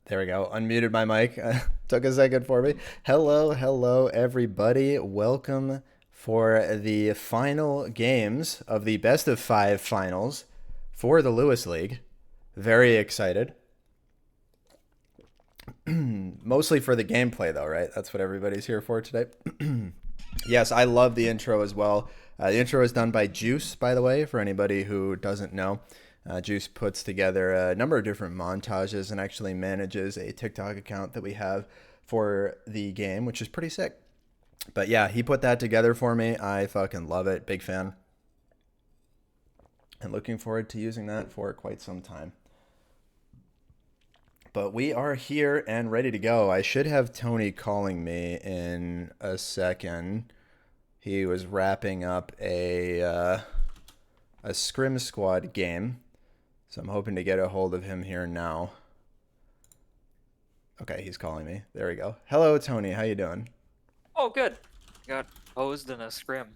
There we go. Unmuted my mic. Took a second for me. Hello, everybody. Welcome for the final games of the best of five finals for the Lewis League. Very excited. Mostly for the gameplay, though, right? That's what everybody's here for today. Yes, I love the intro as well. The intro is done by Juice, by the way, for anybody who doesn't know. Juice puts together a number of different montages and actually manages a TikTok account that we have for the game, which is pretty sick. But yeah, he put that together for me. I fucking love it. Big fan. And looking forward to using that for quite some time. But we are here and ready to go. I should have Tony calling me in a second. He was wrapping up a Scrim Squad game. So I'm hoping to get a hold of him here now. Okay, he's calling me. There we go. Hello, Tony. How you doing? Oh, good. Got posed in a scrim.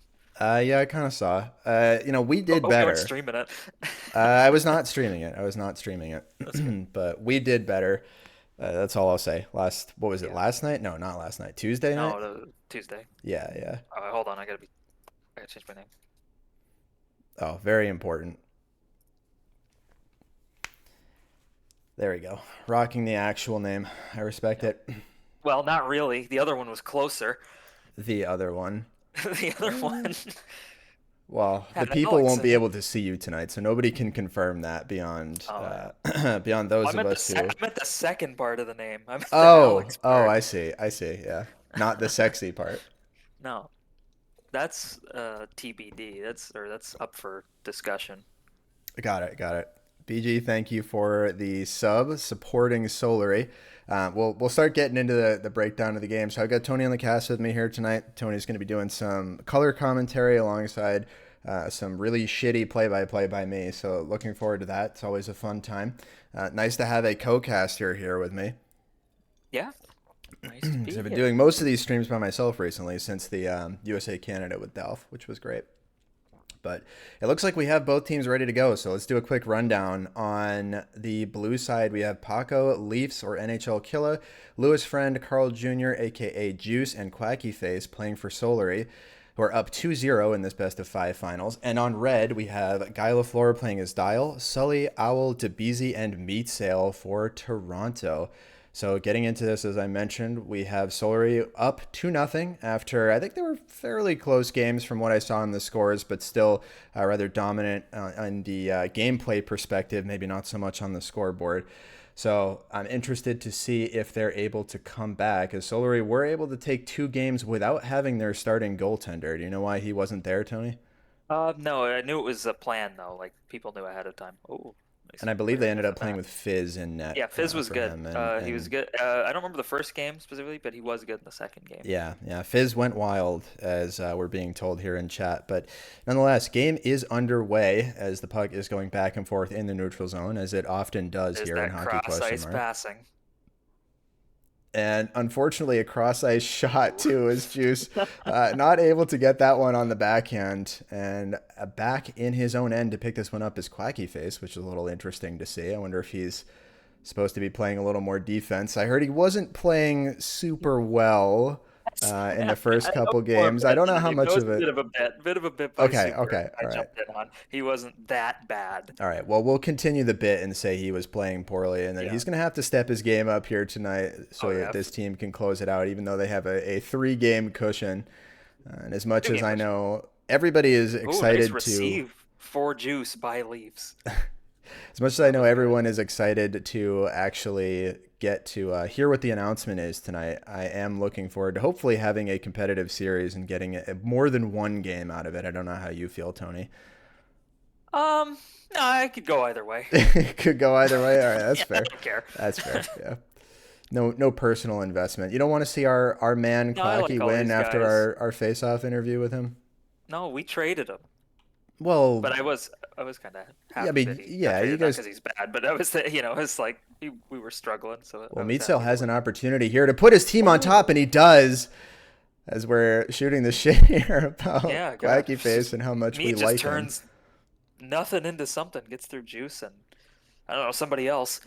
Yeah, I kind of saw. We did Oh, you weren't better. streaming it. I was not streaming it. That's good. But we did better. That's all I'll say. What was it? Yeah. Last night? No, not last night. Tuesday night? No, Tuesday. Yeah. Oh, hold on. I gotta change my name. Oh, very important. There we go. Rocking the actual name. I respect Yep. it. Well, not really. The other one was closer. The other one. The other one Well, the had an people Alex won't in be it. able to see you tonight, so nobody can confirm that beyond Oh, yeah. beyond Oh, those of us I who. meant the second part of the name. I meant the Oh, Alex oh, part. I see. Yeah, not the sexy part. No, that's TBD. That's up for discussion. Got it. BG, thank you for the sub supporting Solary. We'll start getting into the breakdown of the game. So I've got Tony on the cast with me here tonight. Tony's going to be doing some color commentary alongside some really shitty play-by-play by me. So looking forward to that. It's always a fun time. Nice to have a co-caster here with me. Yeah, nice to be So I've been here. doing most of these streams by myself recently since the USA Canada with Delph, which was great. But it looks like we have both teams ready to go. So let's do a quick rundown. On the blue side, we have Paco, Leafs, or NHL Killa, Lewis Friend, Carl Jr., a.k.a. Juice, and Quacky Face playing for Solary, who are up 2-0 in this best of five finals. And on red, we have Guy Lafleur playing as Dial, Sully, Owl, DeBeezy, and Meat Sail for Toronto. So getting into this, as I mentioned, we have Solary up 2-0 after I think they were fairly close games from what I saw in the scores, but still rather dominant on the gameplay perspective, maybe not so much on the scoreboard. So I'm interested to see if they're able to come back, as Solary were able to take two games without having their starting goaltender. Do you know why he wasn't there, Tony? No, I knew it was a plan though. Like people knew ahead of time. Oh, nice And I believe they clearing ended off up the playing net. with Fizz in net Yeah, Fizz was for good. him, He was and good. I don't remember the first game specifically, but he was good in the second game. Yeah. Fizz went wild, as we're being told here in chat. But nonetheless, game is underway as the puck is going back and forth in the neutral zone, as it often does There's here in that Hockey cross Question ice Mark. passing. And unfortunately, a cross ice shot too is Juice not able to get that one on the backhand. And back in his own end to pick this one up is Quacky Face, which is a little interesting to see. I wonder if he's supposed to be playing a little more defense. I heard he wasn't playing super well in the first I know couple more games. I bit don't know than how you, but it much was of a it. bit of a bit by Okay, Super. okay, I all right. jumped in on. He wasn't that bad. All right. Well, we'll continue the bit and say he was playing poorly, and that Yeah. he's going to have to step his game up here tonight so Oh that yeah. this team can close it out, even though they have a three-game cushion. And as much Two as game I push. know, everybody is Oh, nice excited to. receive for Juice by Leafs. As much as I That know, was good. everyone is excited to actually get to hear what the announcement is tonight. I am looking forward to hopefully having a competitive series and getting more than one game out of it. I don't know how you feel, Tony. Um, no, I could go either way. Could go either way. All right, that's Yeah, I fair. don't care. That's fair. Yeah. No personal investment. You don't want to see our man No, I like Quacky all win these after guys. our face off interview with him? No, we traded him. Well, But I was kind of yeah, I happy that mean, he got yeah, you traded, not guys. because he's bad, but it's like we were struggling, so I Well, was Meatsail happy that has we. an opportunity here to put his team on top, Oh, and he does. As we're shooting the shit here about yeah, God. Quacky Face and how much we Meat just like him. turns nothing into something, gets through Juice and I don't know somebody else.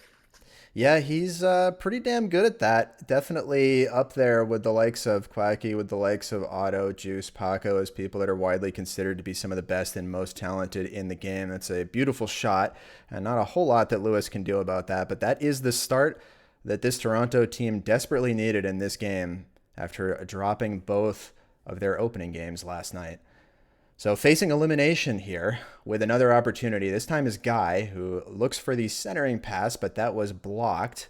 Yeah, he's pretty damn good at that. Definitely up there with the likes of Quacky, with the likes of Otto, Juice, Paco, as people that are widely considered to be some of the best and most talented in the game. That's a beautiful shot, and not a whole lot that Lewis can do about that. But that is the start that this Toronto team desperately needed in this game after dropping both of their opening games last night. So facing elimination here with another opportunity. This time is Guy, who looks for the centering pass, but that was blocked.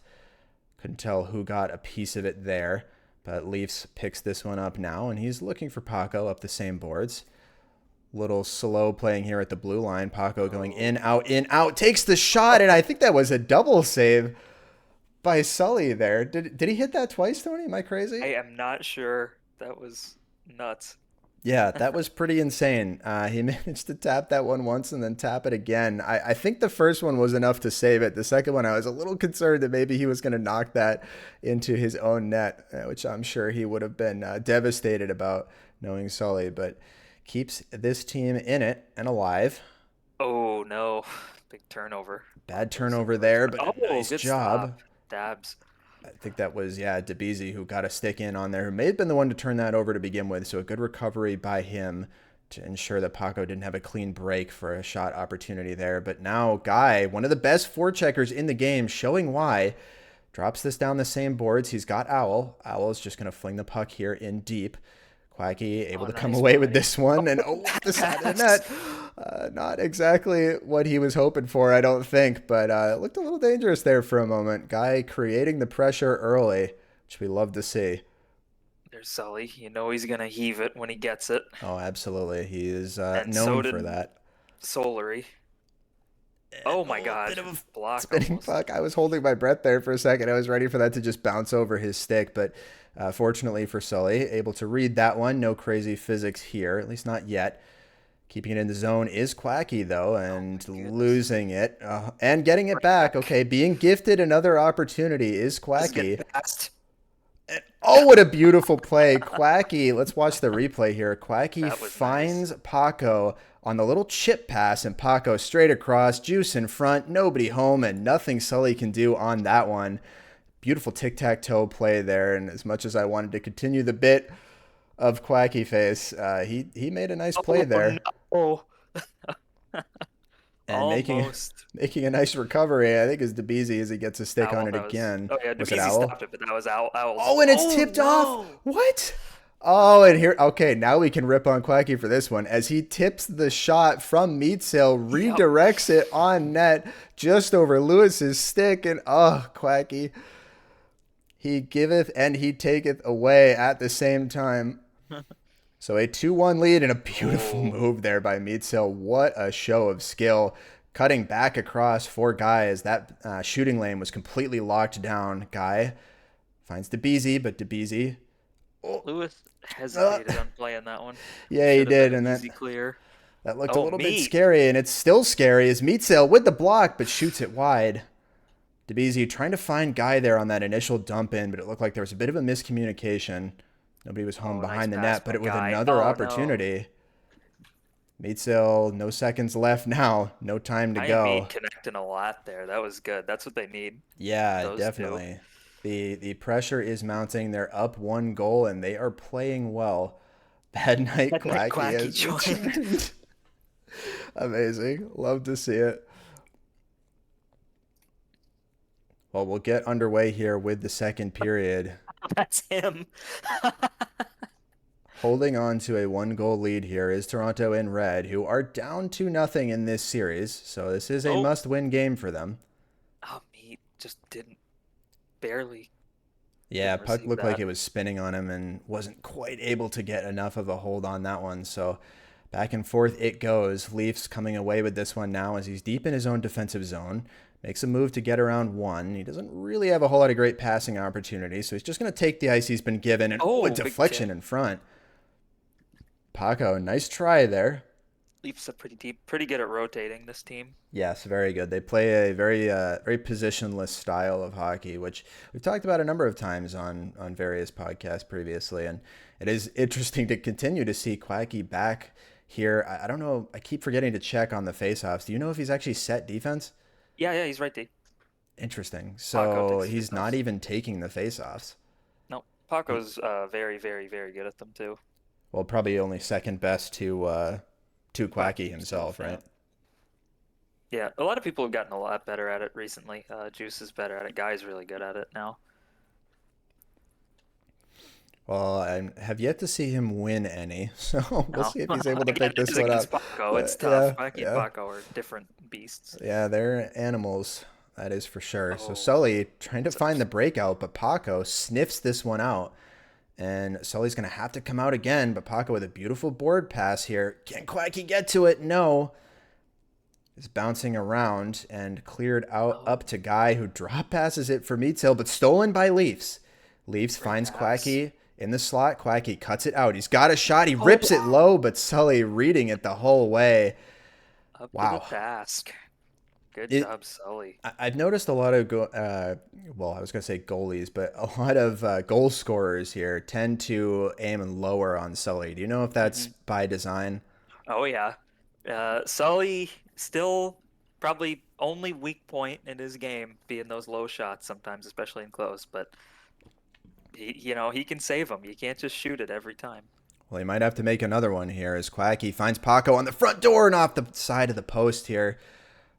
Couldn't tell who got a piece of it there. But Leafs picks this one up now, and he's looking for Paco up the same boards. Little slow playing here at the blue line. Paco going in, out, takes the shot, and I think that was a double save by Sully there. Did he hit that twice, Tony? Am I I crazy? am not sure. That was nuts. Yeah, that was pretty insane. He managed to tap that one once and then tap it again. I think the first one was enough to save it. The second one, I was a little concerned that maybe he was going to knock that into his own net, which I'm sure he would have been devastated about knowing Sully, but keeps this team in it and alive. Oh no, big turnover. Bad That was a turnover really there, smart. but a Oh, nice good job. stop. Dabs. I think that was, yeah, DeBezy who got a stick in on there, who may have been the one to turn that over to begin with. So a good recovery by him to ensure that Paco didn't have a clean break for a shot opportunity there. But now Guy, one of the best forecheckers in the game, showing why, drops this down the same boards. He's got Owl. Owl's just going to fling the puck here in deep. Quacky able Oh, to come nice away with play. this one, and Oh, off the side of the pass. net. Not exactly what he was hoping for, I don't think, but it looked a little dangerous there for a moment. Guy creating the pressure early, which we love to see. There's Sully. You know he's gonna heave it when he gets it. Oh, absolutely. He is And so known for did that. Solary. Oh my Oh, God. bit of a Block spinning almost. puck. I was holding my breath there for a second. I was ready for that to just bounce over his stick, but fortunately for Sully, able to read that one. No crazy physics here, at least not yet. Keeping it in the zone is Quacky, though, Oh and my goodness. losing it and getting it Right back. back. Okay, being gifted another opportunity is This is getting Quacky. fast. Oh, what a beautiful play. Quacky, let's watch the replay here. Quacky That was nice. finds Paco on the little chip pass, and Paco straight across, Juice in front, nobody home, and nothing Sully can do on that one. Beautiful tic tac toe play there, and as much as I wanted to continue the bit of Quacky Face, he made a nice play Oh there. no. And making Almost. making a nice recovery, I think, is DeBezy as he gets a stick on Owl, it that was. again. Oh yeah, Was it DeBeasy Owl? stopped it, but that was Owl's. Oh, and it's Oh tipped off. no. What? Oh, and here, okay, now we can rip on Quacky for this one as he tips the shot from Meatsail, Yep. redirects it on net just over Lewis's stick, and oh, Quacky, he giveth and he taketh away at the same time. So a 2-1 lead and a beautiful Oh. move there by Meatsail. What a show of skill. Cutting back across four guys. That shooting lane was completely locked down. Guy finds DeBezy, but DeBezy. Oh, Lewis uh, hesitated on playing that one. yeah, he Should have been did. an And easy clear. that looked a Oh, little bit meat. scary. And it's still scary as Meatsail with the block, but shoots it wide. DeBezy trying to find Guy there on that initial dump in, but it looked like there was a bit of a miscommunication. Nobody was home Oh, nice behind the pass net, by but with Guy. another Oh no. opportunity. Meatsail, no seconds left now. No time to I am go. meat connecting a lot there. That was good. That's what they need. Yeah, Those two. definitely. The pressure is mounting. They're up 1 goal and they are playing well. Bad night That night Quacky Quacky has joined. returned. Amazing. Love to see it. Well, we'll get underway here with the second period. That's him. Holding on to a 1 goal lead here is Toronto in red, who are down 2-0 in this series. So this is a Oh, must-win game for them. oh, meat just didn't barely Yeah, didn't puck receive looked like that. it was spinning on him and wasn't quite able to get enough of a hold on that one. So back and forth it goes. Leafs coming away with this one now as he's deep in his own defensive zone. Makes a move to get around one. He doesn't really have a whole lot of great passing opportunities, so he's just going to take the ice he's been given. And oh, a Oh, big tip. deflection in front. Paco, nice try there. Leafs are pretty deep, pretty good at rotating this team. Yes, very good. They play a very positionless style of hockey, which we've talked about a number of times on various podcasts previously, and it is interesting to continue to see Quacky back here. I don't know. I keep forgetting to check on the faceoffs. Do you know if he's actually set defense? Yeah, yeah, he's right there. Interesting. Paco So takes he's not face-offs. even taking the face-offs. No, He, Paco's very, very, very good at them too. well, probably only second best to Quacky Quacky himself, himself, yeah. right? Yeah, a lot of people have gotten a lot better at it recently. Juice is better at it. Guy's really good at it now. Well, I have yet to see him win any, so we'll No, see if he's able to again, pick this it's one against up. Paco. It's But tough. yeah, Quacky and yeah, Paco are different beasts. yeah, they're animals. That is for sure. So Oh, Sully trying to find the sucks. breakout, but Paco sniffs this one out. And Sully's going to have to come out again, but Paco with a beautiful board pass here. Can Quacky get to it? No. Is bouncing around and cleared out up Oh, to Guy, who drop passes it for Meatsill, but stolen by Leafs. Leafs great finds pass. Quacky in the slot. Quacky cuts it out. He's got a shot. He Oh, rips it low, but Sully reading it the whole way. up to the Wow. task. Good It. job, Sully. I've noticed a lot of well, I was gonna say goalies, but a lot of goal scorers here tend to aim lower on Sully. Do you know if that's Hmm. by design? Oh yeah. Sully still probably only weak point in his game being those low shots sometimes, especially in close. But he can save them. You can't just shoot it every time. Well, he might have to make another one here as Quacky finds Paco on the front door and off the side of the post here.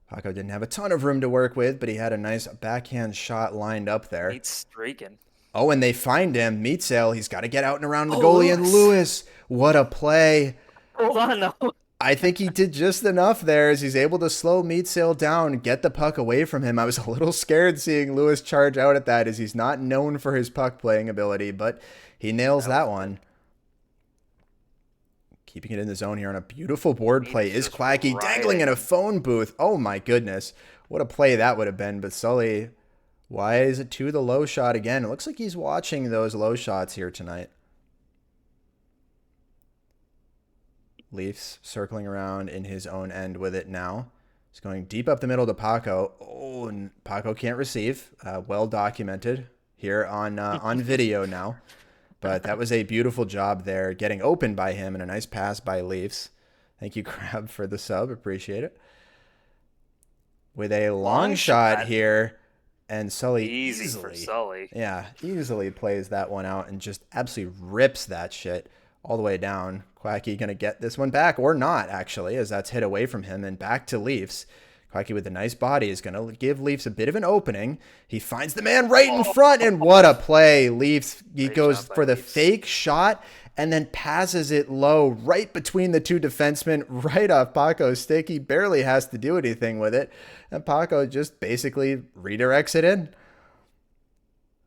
Paco didn't have a ton of room to work with, but he had a nice backhand shot lined up there. Meets streaking. Oh, and they find him. Meatsail. He's got to get out and around the Oh, goalie. And Lewis! Lewis, what a play. Hold on, no. I think he did just enough there as he's able to slow Meatsail down and get the puck away from him. I was a little scared seeing Lewis charge out at that as he's not known for his puck playing ability, but he nails That was that good. one. Keeping it in the zone here on a beautiful board play Meets is just Quacky dangling riding in a him. phone booth. Oh my goodness. What a play that would have been. But Sully, why is it to the low shot again? It looks like he's watching those low shots here tonight. Leafs circling around in his own end with it now. He's going deep up the middle to Paco. Oh, and Paco can't receive. Well documented here on video now. But that was a beautiful job there, getting opened by him and a nice pass by Leafs. Thank you, Crab, for the sub. Appreciate it. With a long Long shot shot. here, and Sully Easy for easily, Sully. yeah, easily plays that one out and just absolutely rips that shit all the way down. Quacky gonna get this one back or not, actually, as that's hit away from him and back to Leafs. Quacky with a nice body is going to give Leafs a bit of an opening. He finds the man right in Oh, front, and what a play. Leafs, he great goes job by for the Leafs. fake shot and then passes it low right between the two defensemen, right off Paco's stick. He barely has to do anything with it. And Paco just basically redirects it in.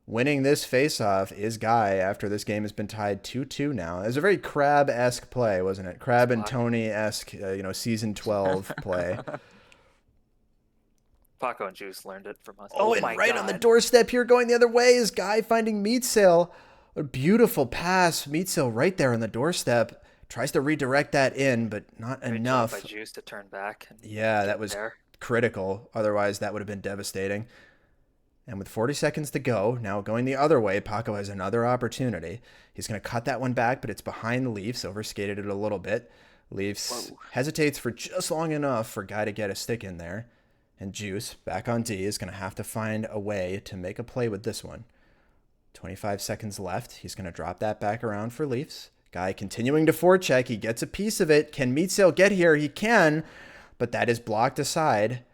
Winning this faceoff is Guy after this game has been tied 2-2 now. It was a very Crab-esque play, wasn't it? Crab and Spot. Tony-esque, season 12 play. Paco and Juice learned it from us. Oh, Oh and my right on the God. doorstep here going the other way is Guy finding Meatsail. A beautiful pass. Meatsail right there on the doorstep. Tries to redirect that in, but not Great job by enough. Juice to turn back and Yeah, that get was there. critical. Otherwise, that would have been devastating. And with 40 seconds to go, now going the other way, Paco has another opportunity. He's going to cut that one back, but it's behind the Leafs. Overskated it a little bit. Leafs Whoa. hesitates for just long enough for Guy to get a stick in there. And Juice, back on D, is going to have to find a way to make a play with this one. 25 seconds left. He's going to drop that back around for Leafs. Guy continuing to forecheck. He gets a piece of it. Can Meatsail get here? He can, but that is blocked aside.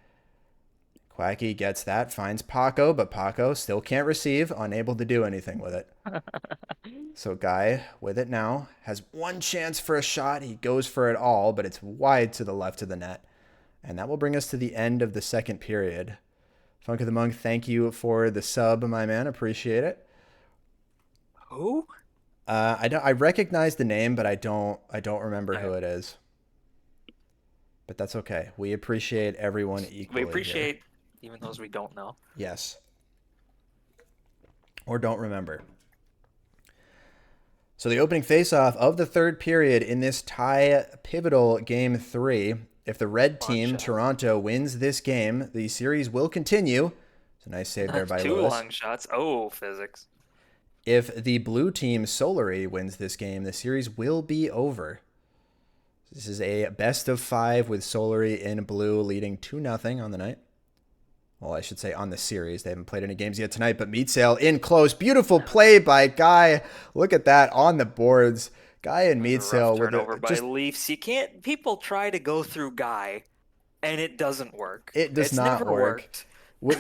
Quacky gets that, finds Paco, but Paco still can't receive, unable to do anything with it. So Guy, with it now, has one chance for a shot. He goes for it all, but it's wide to the left of the net. And that will bring us to the end of the second period. Funk of the Monk, thank you for the sub, my man. Appreciate it. Who? I recognize the name, but I don't remember who Okay. it is. But that's okay. We appreciate everyone We equally here. appreciate even those we don't know. Yes. Or don't remember. So the opening faceoff of the third period in this tie pivotal game 3. If the red Long team, shot. Toronto, wins this game, the series will continue. It's a nice save there by Two Lewis. long shots. Oh, physics. If the blue team, Solary, wins this game, the series will be over. This is a best of 5 with Solary in blue leading 2-0 on the night. Well, I should say on the series. They haven't played any games yet tonight, but Meatsail in close. Beautiful play by Guy. Look at that on the boards. Guy and It was a rough Meatsail with turnover it. by Just, Leafs. You can't. People try to go through Guy, and it doesn't work. it does It's not never work. worked.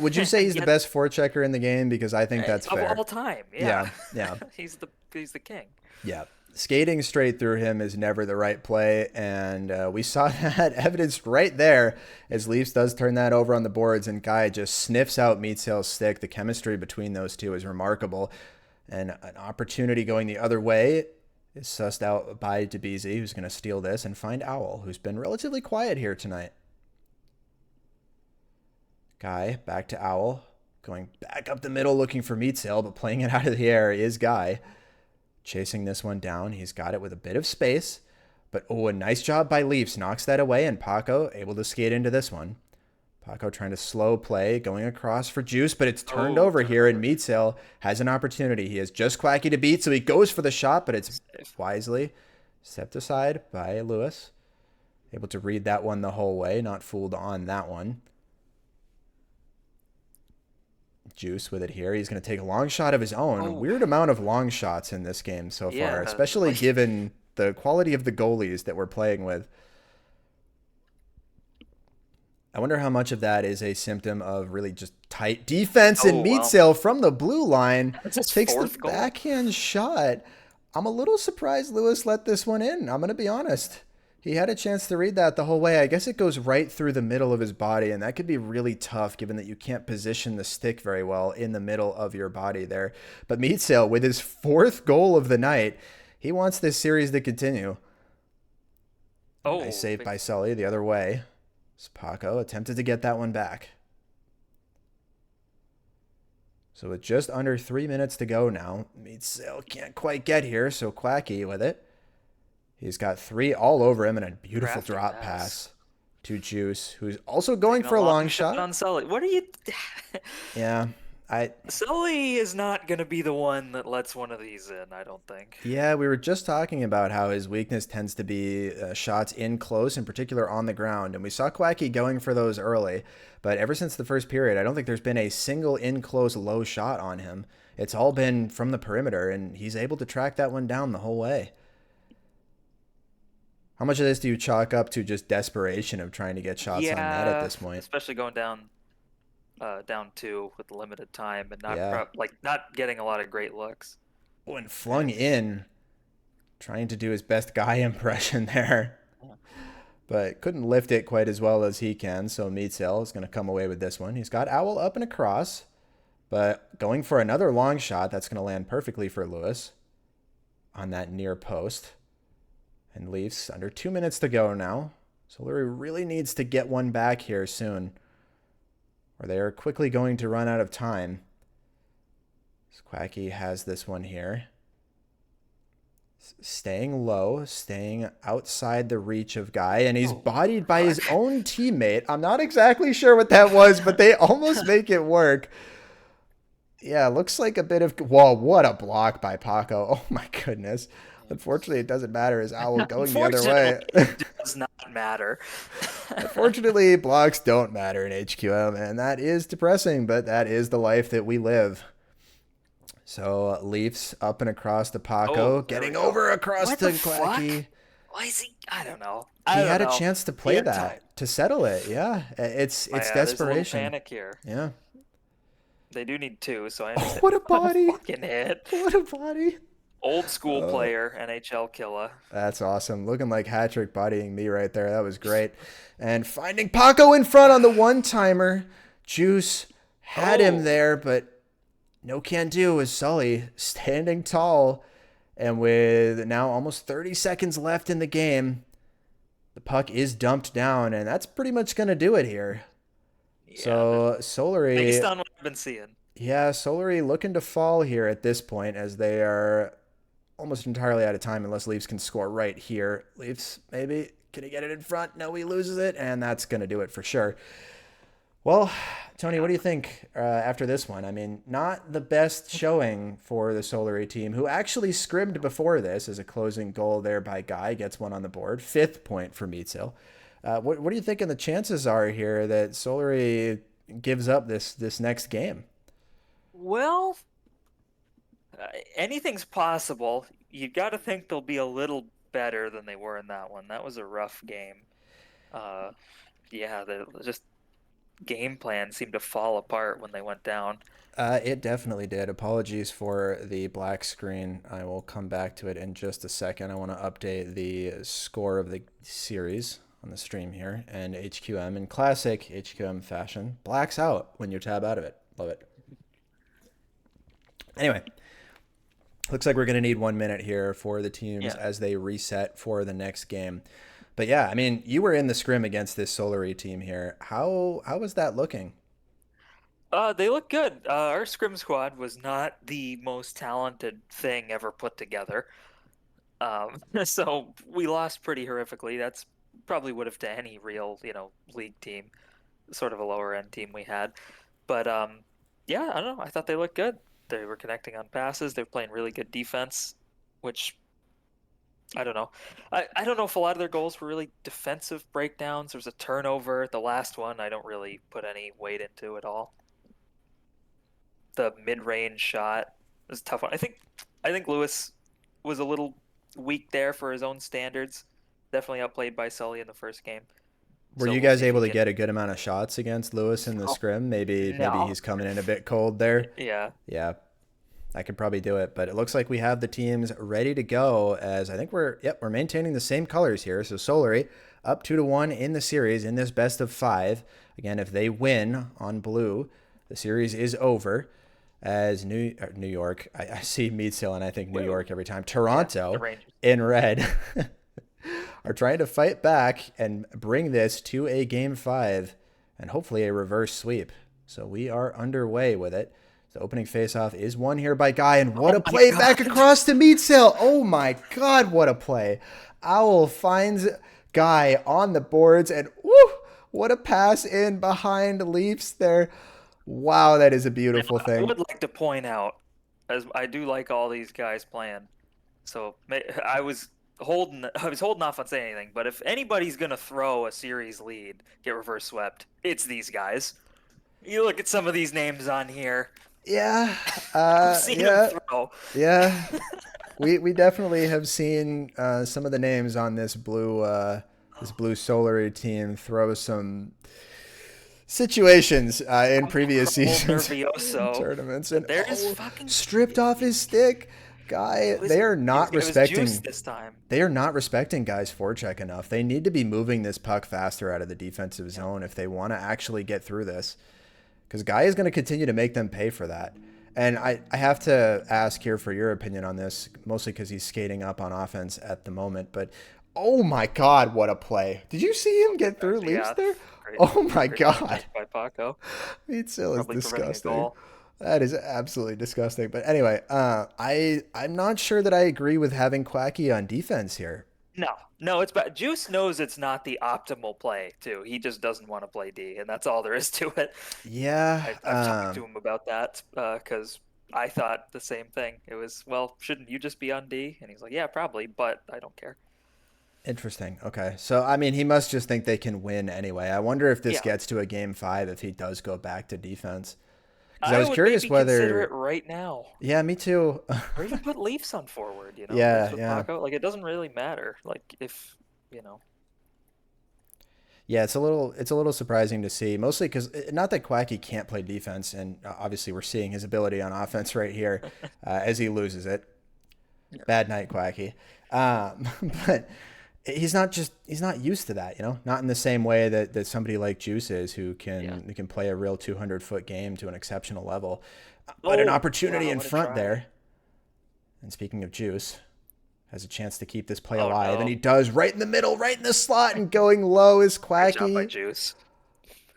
Would you say he's the Yet, best forechecker in the game? Because I think that's of fair. all time, yeah, Yeah, yeah. he's the king. Yeah. Skating straight through him is never the right play, and we saw that evidenced right there as Leafs does turn that over on the boards, and Guy just sniffs out Meatsail's stick. The chemistry between those two is remarkable, and an opportunity going the other way is sussed out by DeBezy, who's going to steal this and find Owl, who's been relatively quiet here tonight. Guy back to Owl, going back up the middle looking for Meatsail, but playing it out of the air is Guy. Chasing this one down. He's got it with a bit of space. But, oh, a nice job by Leafs. Knocks that away, and Paco able to skate into this one. Paco trying to slow play, going across for Juice, but it's turned over here, and Meatsail has an opportunity. He has just Quacky to beat, so he goes for the shot, but it's wisely stepped aside by Lewis. Able to read that one the whole way, not fooled on that one. Juice with it here. He's going to take a long shot of his own. Oh. Weird amount of long shots in this game so far, Yeah, especially given the quality of the goalies that we're playing with. I wonder how much of that is a symptom of really just tight defense, and Meatsail from the blue line takes the backhand shot. I'm a little surprised Lewis let this one in. I'm going to be honest. He had a chance to read that the whole way. I guess it goes right through the middle of his body, and that could be really tough given that you can't position the stick very well in the middle of your body there. But Meatsail, with his 4th goal of the night, he wants this series to continue. Oh, nice save by Sully the other way. Paco attempted to get that one back. So with just under 3 minutes to go now, Meatsail can't quite get here, so Quacky with it. He's got 3 all over him and a beautiful drop pass to Juice, who's also going for a long shot on Sully. What are you? Yeah, Sully is not going to be the one that lets one of these in, I don't think. Yeah, we were just talking about how his weakness tends to be shots in close, in particular on the ground, and we saw Quacky going for those early, but ever since the first period, I don't think there's been a single in close low shot on him. It's all been from the perimeter, and he's able to track that one down the whole way. How much of this do you chalk up to just desperation of trying to get shots on net at this point? Especially going down 2 with limited time and not getting a lot of great looks. When flung in, trying to do his best Guy impression there. But couldn't lift it quite as well as he can, so Meatsail is going to come away with this one. He's got Owl up and across, but going for another long shot. That's going to land perfectly for Lewis on that near post. And Leafs under 2 minutes to go now. Solari really needs to get one back here soon, or they are quickly going to run out of time. Quacky has this one here. Staying low, staying outside the reach of Guy, and he's bodied by his own teammate. I'm not exactly sure what that was, but they almost make it work. Yeah, looks like a bit of... Whoa, what a block by Paco. Oh my goodness. Unfortunately, it doesn't matter as Owl going the other way. It does not matter. Unfortunately, blocks don't matter in HQM, and that is depressing, but that is the life that we live. So Leafs up and across to Paco, getting over across to Quacky. Why is he? I don't know. He had a chance to play that, to settle it. Yeah, it's desperation. There's a little panic here. Yeah. They do need 2, so I understand. What a body! What a fucking hit! What a body! Old school player, NHL killer. That's awesome. Looking like hat-trick bodying me right there. That was great. And finding Paco in front on the one-timer. Juice had him there, but no can do as Sully standing tall. And with now almost 30 seconds left in the game, the puck is dumped down, and that's pretty much going to do it here. Yeah, so Solari... Based on what I've been seeing. Yeah, Solari looking to fall here at this point as they are almost entirely out of time unless Leafs can score right here. Leafs, maybe. Can he get it in front? No, he loses it, and that's going to do it for sure. Well, Tony, what do you think after this one? I mean, not the best showing for the Solari team, who actually scribbed before this as a closing goal there by Guy. Gets one on the board. 5th point for Meatsail. What do you think the chances are here that Solari gives up this next game. Well, anything's possible. You got to think they'll be a little better than they were in that one. That was a rough game. Uh, yeah, the just game plan seemed to fall apart when they went down. It definitely did. Apologies for the black screen. I will come back to it in just a second. I want to update the score of the series on the stream here, and HQM in classic HQM fashion blacks out when you tab out of it. Love it. Anyway, looks like we're going to need 1 minute here for the teams Yeah. as they reset for the next game. But yeah, I mean, you were in the scrim against this Solary team here. How was that looking? They look good. Our scrim squad was not the most talented thing ever put together. So we lost pretty horrifically. That's probably would have to any real, league team, sort of a lower end team we had. But yeah, I don't know. I thought they looked good. They were connecting on passes. They were playing really good defense, which I don't know. I don't know if a lot of their goals were really defensive breakdowns. There was a turnover. The last one, I don't really put any weight into at all. The mid-range shot was a tough one. I think Lewis was a little weak there for his own standards. Definitely outplayed by Sully in the first game. Were So you we'll guys see if he able to can. get a good amount of shots against Lewis in the Oh, scrim? Maybe no. he's coming in a bit cold there. Yeah. Yeah, I could probably do it, but it looks like we have the teams ready to go. As I think we're maintaining the same colors here. So Solary up 2-1 in the series in this best of five. Again, if they win on blue, the series is over. As New York, I see Meadsill and I think New Woo. York every time. Yeah. The Toronto Rangers. in red are trying to fight back and bring this to a game five and hopefully a reverse sweep. So we are underway with it. The opening faceoff is won here by Guy, and what Oh a my play back God. across to Meadsill. Oh my God, what a play. Owl finds Guy on the boards, and woo, what a pass in behind Leafs there. Wow, that is a Now, beautiful I thing. would like to point out, as I do like all these guys playing, so I was holding off on saying anything, but if anybody's gonna throw a series lead, get reverse swept, it's these guys. You look at some of these names on here. Yeah, I've seen them yeah, throw. yeah. We definitely have seen some of the names on this blue Solary team throw some situations in previous Old seasons Nervioso. tournaments, and But there's oh, fucking stripped off his stick. Guy, it was juice this time. they are not respecting Guy's forecheck enough. They need to be moving this puck faster out of the defensive Yep. zone if they want to actually get through this, because Guy is going to continue to make them pay for that. And I have to ask here for your opinion on this, mostly because he's skating up on offense at the moment. But oh my God, what a play! Did you see him get through Leafs Yeah, there? great, Oh my great God, forecheck by Paco. Meatsil is Probably preventing a disgusting. goal. That is absolutely disgusting. But anyway, I'm not sure that I agree with having Quacky on defense here. No, no, it's bad. Juice knows it's not the optimal play, too. He just doesn't want to play D, and that's all there is to it. Yeah, I've talked to him about that because I thought the same thing. It was, well, shouldn't you just be on D? And he's like, yeah, probably, but I don't care. interesting. Okay, so I mean, he must just think they can win anyway. I wonder if this Yeah, gets to a game five if he does go back to defense. Because I I was would curious maybe consider it whether, right now. yeah, me too. Or even put Leafs on forward, Leafs Yeah, with yeah. Paco. Like, it doesn't really matter. Like, if, you know. Yeah, it's a little surprising to see, mostly because not that Quacky can't play defense, and obviously we're seeing his ability on offense right here as he loses it. Yeah. Bad night, Quacky. Um, but he's not used to that, not in the same way that somebody like Juice is, Yeah. who can play a real 200-foot game to an exceptional level. But an Oh, opportunity wow, in what a front try. there. And speaking of Juice, has a chance to keep this play Oh, alive, and no. he does right in the middle, right in the slot, and going low is Great job by Quacky. Juice.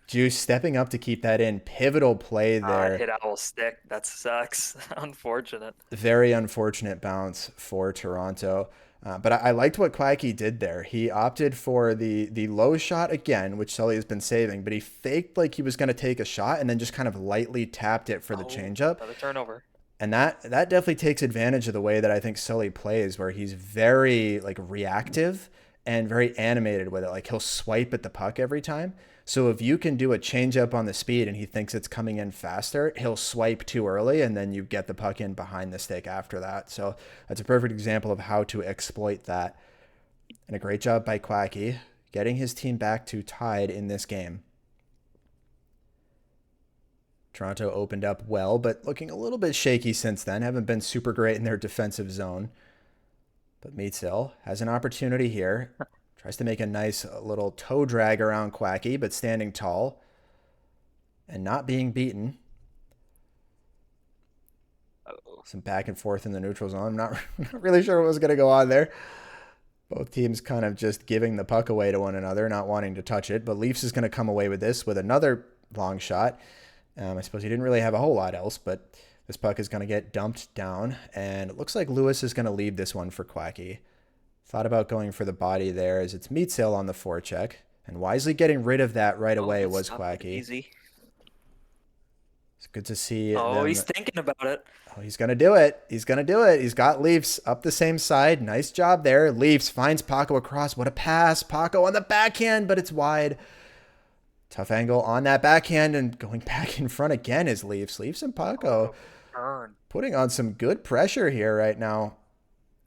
Juice stepping up to keep that in. Pivotal play there. Hit Owl stick. That sucks. Unfortunate. Very unfortunate bounce for Toronto. But I liked what Quacky did there. He opted for the low shot again, which Sully has been saving, but he faked like he was going to take a shot and then just kind of lightly tapped it for the Oh, changeup. another turnover. And that definitely takes advantage of the way that I think Sully plays, where he's very like reactive and very animated with it. Like he'll swipe at the puck every time. So if you can do a change up on the speed and he thinks it's coming in faster, he'll swipe too early and then you get the puck in behind the stick after that. So that's a perfect example of how to exploit that. And a great job by Quacky getting his team back to tied in this game. Toronto opened up well, but looking a little bit shaky since then. Haven't been super great in their defensive zone. But Meatsill has an opportunity here. Tries to make a nice little toe drag around Quacky, but standing tall and not being beaten. Uh-oh. Some back and forth in the neutral zone. I'm not, not really sure what was going to go on there. Both teams kind of just giving the puck away to one another, not wanting to touch it. But Leafs is going to come away with this with another long shot. I suppose he didn't really have a whole lot else, but this puck is going to get dumped down. And it looks like Lewis is going to leave this one for Quacky. Thought about going for the body there as it's Meatsail on the forecheck. And wisely getting rid of that right Oh, away good was stop by Quacky. Easy. It's good to see Oh, them. he's thinking about it. Oh, he's going to do it. He's going to do it. He's got Leafs up the same side. Nice job there. Leafs finds Paco across. What a pass. Paco on the backhand, but it's wide. Tough angle on that backhand and going back in front again is Leafs. Leafs and Paco Oh, turn. putting on some good pressure here right now,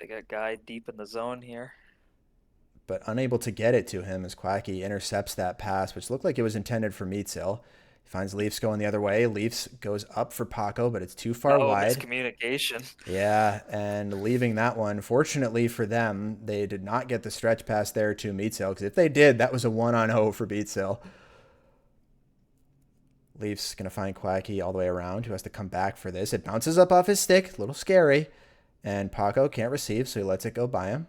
They got guy deep in the zone here. but unable to get it to him as Quacky intercepts that pass, which looked like it was intended for Meatsil. He finds Leafs going the other way. Leafs goes up for Paco, but it's too far Oh, wide. miscommunication. Yeah, and leaving that one. Fortunately for them, they did not get the stretch pass there to Meatsil, because if they did, that was a 1-on-0 for Meatsil. Leafs going to find Quacky all the way around, who has to come back for this. It bounces up off his stick, a little scary. And Paco can't receive, so he lets it go by him.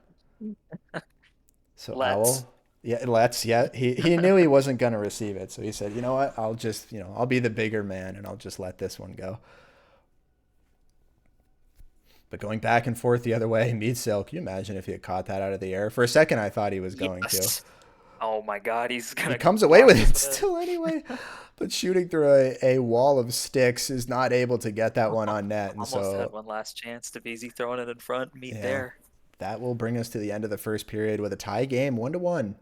So Let's. Owl, yeah, let's, yeah. He knew he wasn't going to receive it, so he said, you know what, I'll just, I'll be the bigger man, and I'll just let this one go. But going back and forth the other way, Meadsail, can you imagine if he had caught that out of the air? For a second, I thought he was going to. Yes. Oh my God, he's He gonna comes away block with this it in. still anyway. But shooting through a wall of sticks is not able to get that one on net. And Almost had so, one last chance to Beasy throwing it in front. Meet yeah, there. that will bring us to the end of the first period with a tie game, 1-1.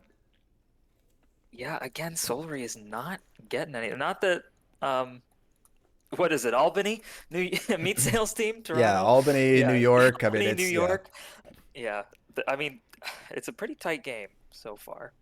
Yeah, again, Solary is not getting any. Not that, um, what is it, Albany? New meat sales team, Yeah, Toronto? Albany, New Yeah, York. I mean, Albany, New it's, yeah. York. Yeah, I mean, it's a pretty tight game so far.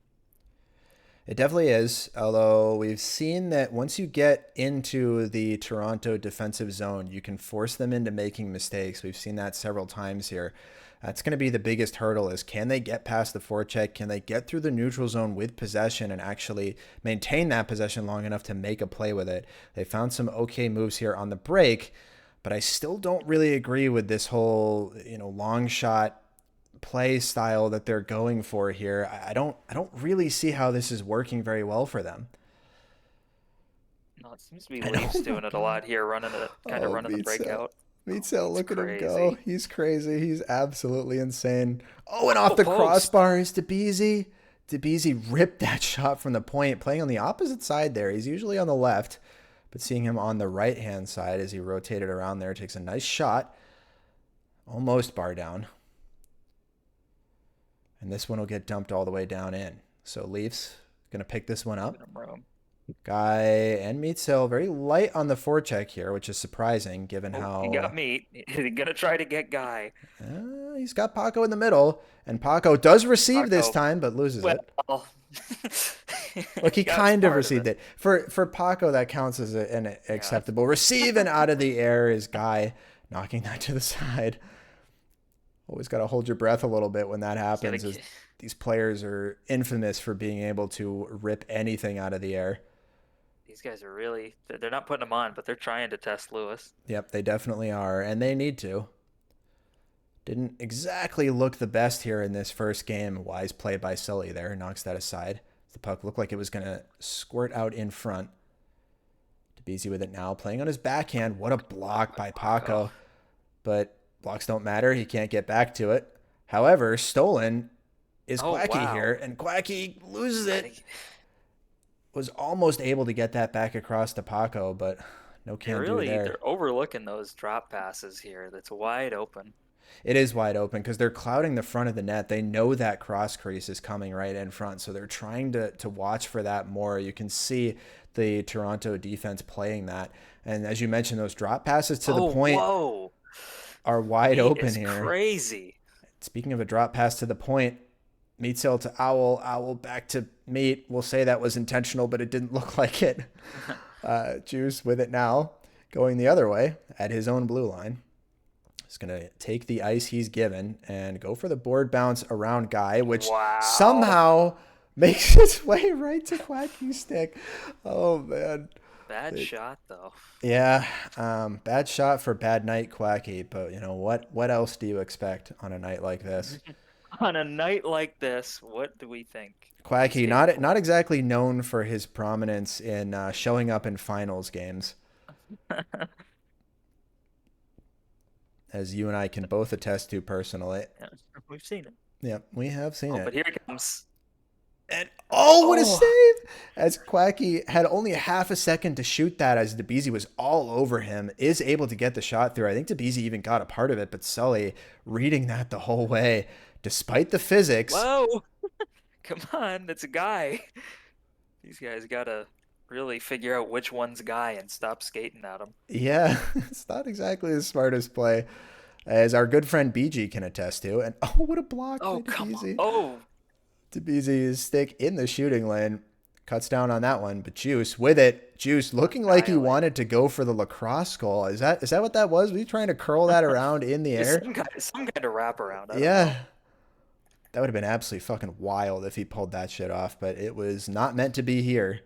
It definitely is. Although we've seen that once you get into the Toronto defensive zone, you can force them into making mistakes. We've seen that several times here. That's going to be the biggest hurdle is can they get past the forecheck? Can they get through the neutral zone with possession and actually maintain that possession long enough to make a play with it? They found some okay moves here on the break, but I still don't really agree with this whole, long shot play style that they're going for here. I don't really see how this is working very well for them. No, it seems to be And Leafs oh my doing it a god. lot here, running it, kind of Oh, running the Meatsail. breakout. Oh, Meatsail, he's look at him go. crazy. He's crazy. He's absolutely insane. Oh, and off Oh, the post. crossbar is DeBeasy. DeBeasy ripped that shot from the point, playing on the opposite side there. He's usually on the left, but seeing him on the right-hand side as he rotated around there, takes a nice shot. Almost bar down. And this one will get dumped all the way down in. So Leafs going to pick this one up. Giving him room. Guy and Meatsail very light on the forecheck here, which is surprising given Oh, he got how meat. He's gonna try to get Guy. he's got Paco in the middle. And Paco does receive this Marco. time, but loses it. Well, Look, he got his kind of part of received it. For Paco, that counts as an Yeah, acceptable receive, and out of the air is Guy knocking that to the side. Always got to hold your breath a little bit when that he's gotta happens, as these players are infamous for being able to rip anything out of the air. these guys are really, they're not putting him on, but they're trying to test Lewis. Yep, they definitely are, and they need to. Didn't exactly look the best here in this first game. Wise play by Sully there, knocks that aside. The puck looked like it was going to squirt out in front. DeBeasy with it now, playing on his backhand. What a block by Paco. But blocks don't matter. He can't get back to it. However, stolen is Oh, Quacky wow. here, and Quacky loses I it. think Was almost able to get that back across to Paco, but no they're can do really, there. they're overlooking those drop passes here. That's wide open. It is wide open because they're clouding the front of the net. They know that cross crease is coming right in front, so they're trying to watch for that more. You can see the Toronto defense playing that. And as you mentioned, those drop passes to the Oh, point whoa. are wide He open is here. crazy. Speaking of a drop pass to the point, Meatsail to Owl, Owl back to Meat. We'll say that was intentional, but it didn't look like it. Juice with it now, going the other way at his own blue line. He's going to take the ice he's given and go for the board bounce around Guy, which Wow. somehow makes its way right to Quacky's stick. Oh, man. Bad shot, though. Yeah, bad shot for bad night, Quacky. But you know what? What else do you expect on a night like this? On a night like this, what do we think he's Quacky, not capable not exactly known for his prominence in showing up in finals games, of? as you and I can both attest to personally. Yeah, we've seen it. Yeah, we have seen Oh, it. but here it comes. And oh, what a Oh, save! As Quacky had only half a second to shoot that, as DeBezy was all over him, is able to get the shot through. I think DeBezy even got a part of it, but Sully reading that the whole way, despite the physics. whoa. Come on, it's a guy. These guys gotta really figure out which one's guy and stop skating at him. Yeah, it's not exactly the smartest play, as our good friend BG can attest to. And oh, what a block by Oh, come on. DeBezy. Oh, DeBezy's stick in the shooting lane. Cuts down on that one, but Juice with it. Juice looking like he Annihilate. wanted to go for the lacrosse goal. Is that what that was? Were you trying to curl that around in the There's air? some kind of wraparound. I don't know. Yeah. That would have been absolutely fucking wild if he pulled that shit off, but it was not meant to be here.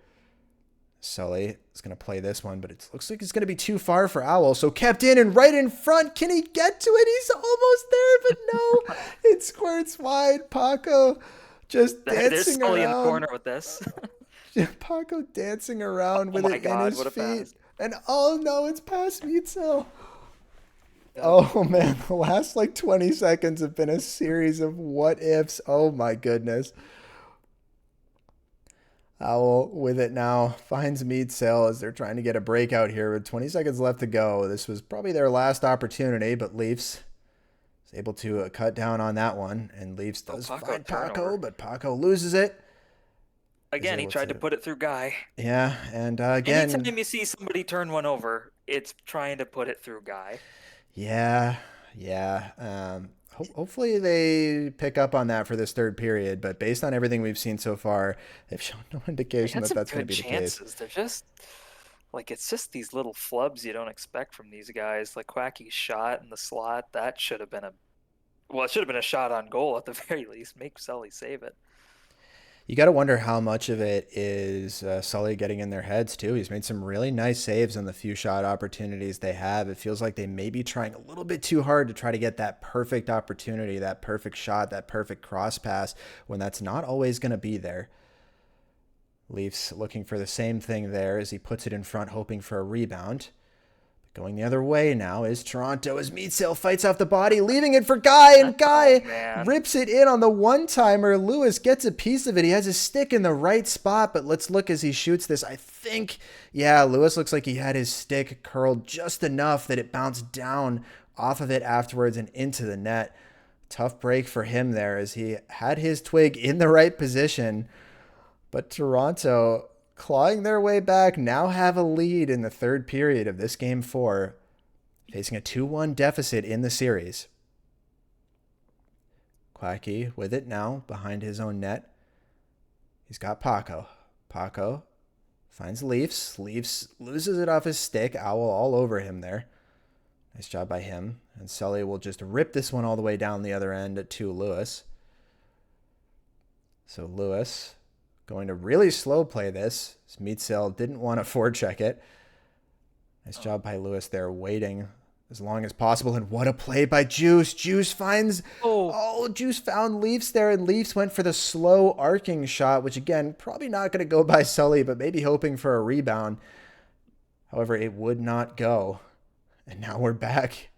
Sully is going to play this one, but it looks like it's going to be too far for Owl. So kept in and right in front. Can he get to it? He's almost there, but no. It squirts wide. Paco just There's dancing Sully in the around. corner with this. Paco dancing around Oh with my it in God, his what a feet. pass. And oh no, it's past Meatzel. Yep. Oh man, the last like 20 seconds have been a series of what ifs. Oh my goodness. Owl with it now finds Meatzel as they're trying to get a breakout here with 20 seconds left to go. This was probably their last opportunity, but Leafs is able to cut down on that one. And Leafs Oh, does Paco find Paco, turnover. but Paco loses it. Is Again, he able tried to to, put it through Guy. yeah, and again, Anytime you see somebody turn one over, it's trying to put it through Guy. yeah, yeah. Hopefully they pick up on that for this third period, but based on everything we've seen so far, they've shown no They indication had that some that's going to good be the case. chances. They're just like it's just these little flubs you don't expect from these guys. Like Quacky's shot in the slot, that should have been a well, it should have been a shot on goal at the very least. Make Sully save it. You got to wonder how much of it is Sully getting in their heads too. He's made some really nice saves on the few shot opportunities they have. It feels like they may be trying a little bit too hard to try to get that perfect opportunity, that perfect shot, that perfect cross pass when that's not always going to be there. Leafs looking for the same thing there as he puts it in front, hoping for a rebound. Going the other way now is Toronto as Meatsail fights off the body, leaving it for Guy, and Oh Guy man. rips it in on the one-timer. Lewis gets a piece of it. He has his stick in the right spot, but let's look as he shoots this. I think, yeah, Lewis looks like he had his stick curled just enough that it bounced down off of it afterwards and into the net. Tough break for him there as he had his twig in the right position. But Toronto, clawing their way back, now have a lead in the third period of this game 4, facing a 2-1 deficit in the series. Quacky with it now behind his own net. He's got Paco. Paco finds Leafs. Leafs loses it off his stick. Owl all over him there. Nice job by him. And Sully will just rip this one all the way down the other end to Lewis. So Lewis going to really slow play this. Meatsail didn't want to forecheck it. Nice job by Lewis there, waiting as long as possible. And what a play by Juice. Juice finds... Oh, Oh, Juice found Leafs there, and Leafs went for the slow arcing shot, which again, probably not going to go by Sully, but maybe hoping for a rebound. However, it would not go. And now we're back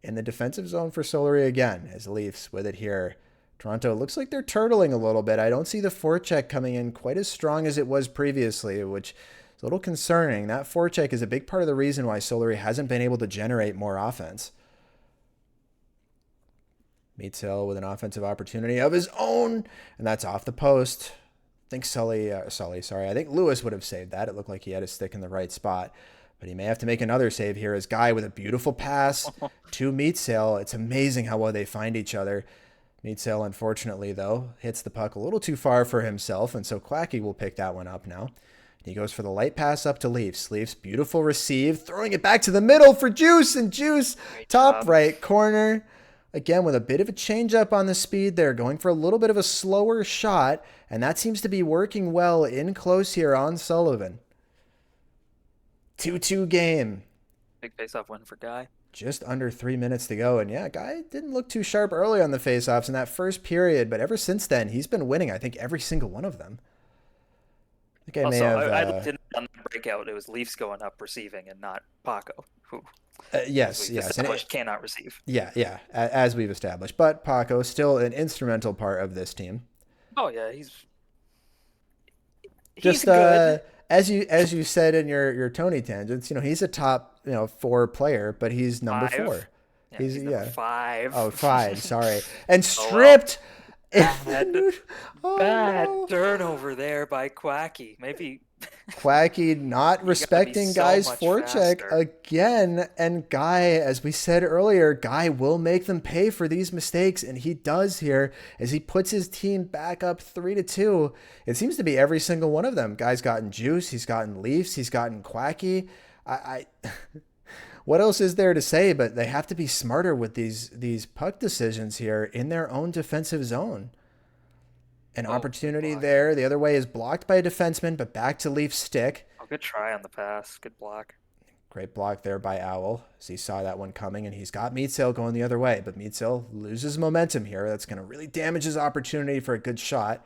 in the defensive zone for Solary again, as Leafs with it here. Toronto looks like they're turtling a little bit. I don't see the forecheck coming in quite as strong as it was previously, which is a little concerning. That forecheck is a big part of the reason why Solary hasn't been able to generate more offense. Meets Hill with an offensive opportunity of his own, and that's off the post. I think sorry. I think Lewis would have saved that. It looked like he had his stick in the right spot. But he may have to make another save here as Guy with a beautiful pass to Meatsail. It's amazing how well they find each other. Meatsail, unfortunately, though, hits the puck a little too far for himself, and so Quacky will pick that one up now. He goes for the light pass up to Leafs. Leafs, beautiful receive, throwing it back to the middle for Juice, and Juice, Great top job. right corner. Again, with a bit of a change up on the speed there, going for a little bit of a slower shot, and that seems to be working well in close here on Sullivan. 2-2 game. Big face-off win for Guy. Just under 3 minutes to go. And yeah, Guy didn't look too sharp early on the faceoffs in that first period, but ever since then, he's been winning, I think, every single one of them. I think I may Also, have. I looked in on the breakout. It was Leafs going up receiving and not Paco, who, as Yes, we've yes. And established, cannot receive. yeah, as we've established. But Paco, still an instrumental part of this team. Oh yeah, he's Just good. as you said in your Tony tangents, he's a top 4 player, but he's number 4. Five. Yeah, He's he's number yeah. 5. Oh, 5. Sorry, and Oh well. stripped. Bad, Oh bad no. turnover there by Quacky. Maybe Quacky not you gotta be respecting so Guy's much forecheck faster. again. And Guy, as we said earlier, Guy will make them pay for these mistakes. And he does here as he puts his team back up 3-2. It seems to be every single one of them. Guy's gotten Juice. He's gotten Leafs. He's gotten Quacky. I what else is there to say? But they have to be smarter with these puck decisions here in their own defensive zone. An Oh, good opportunity block. there. The other way is blocked by a defenseman, but back to Leaf's stick. Oh, good try on the pass. Good block. Great block there by Owl as he saw that one coming, and he's got Meatsail going the other way, but Meatsail loses momentum here. That's going to really damage his opportunity for a good shot,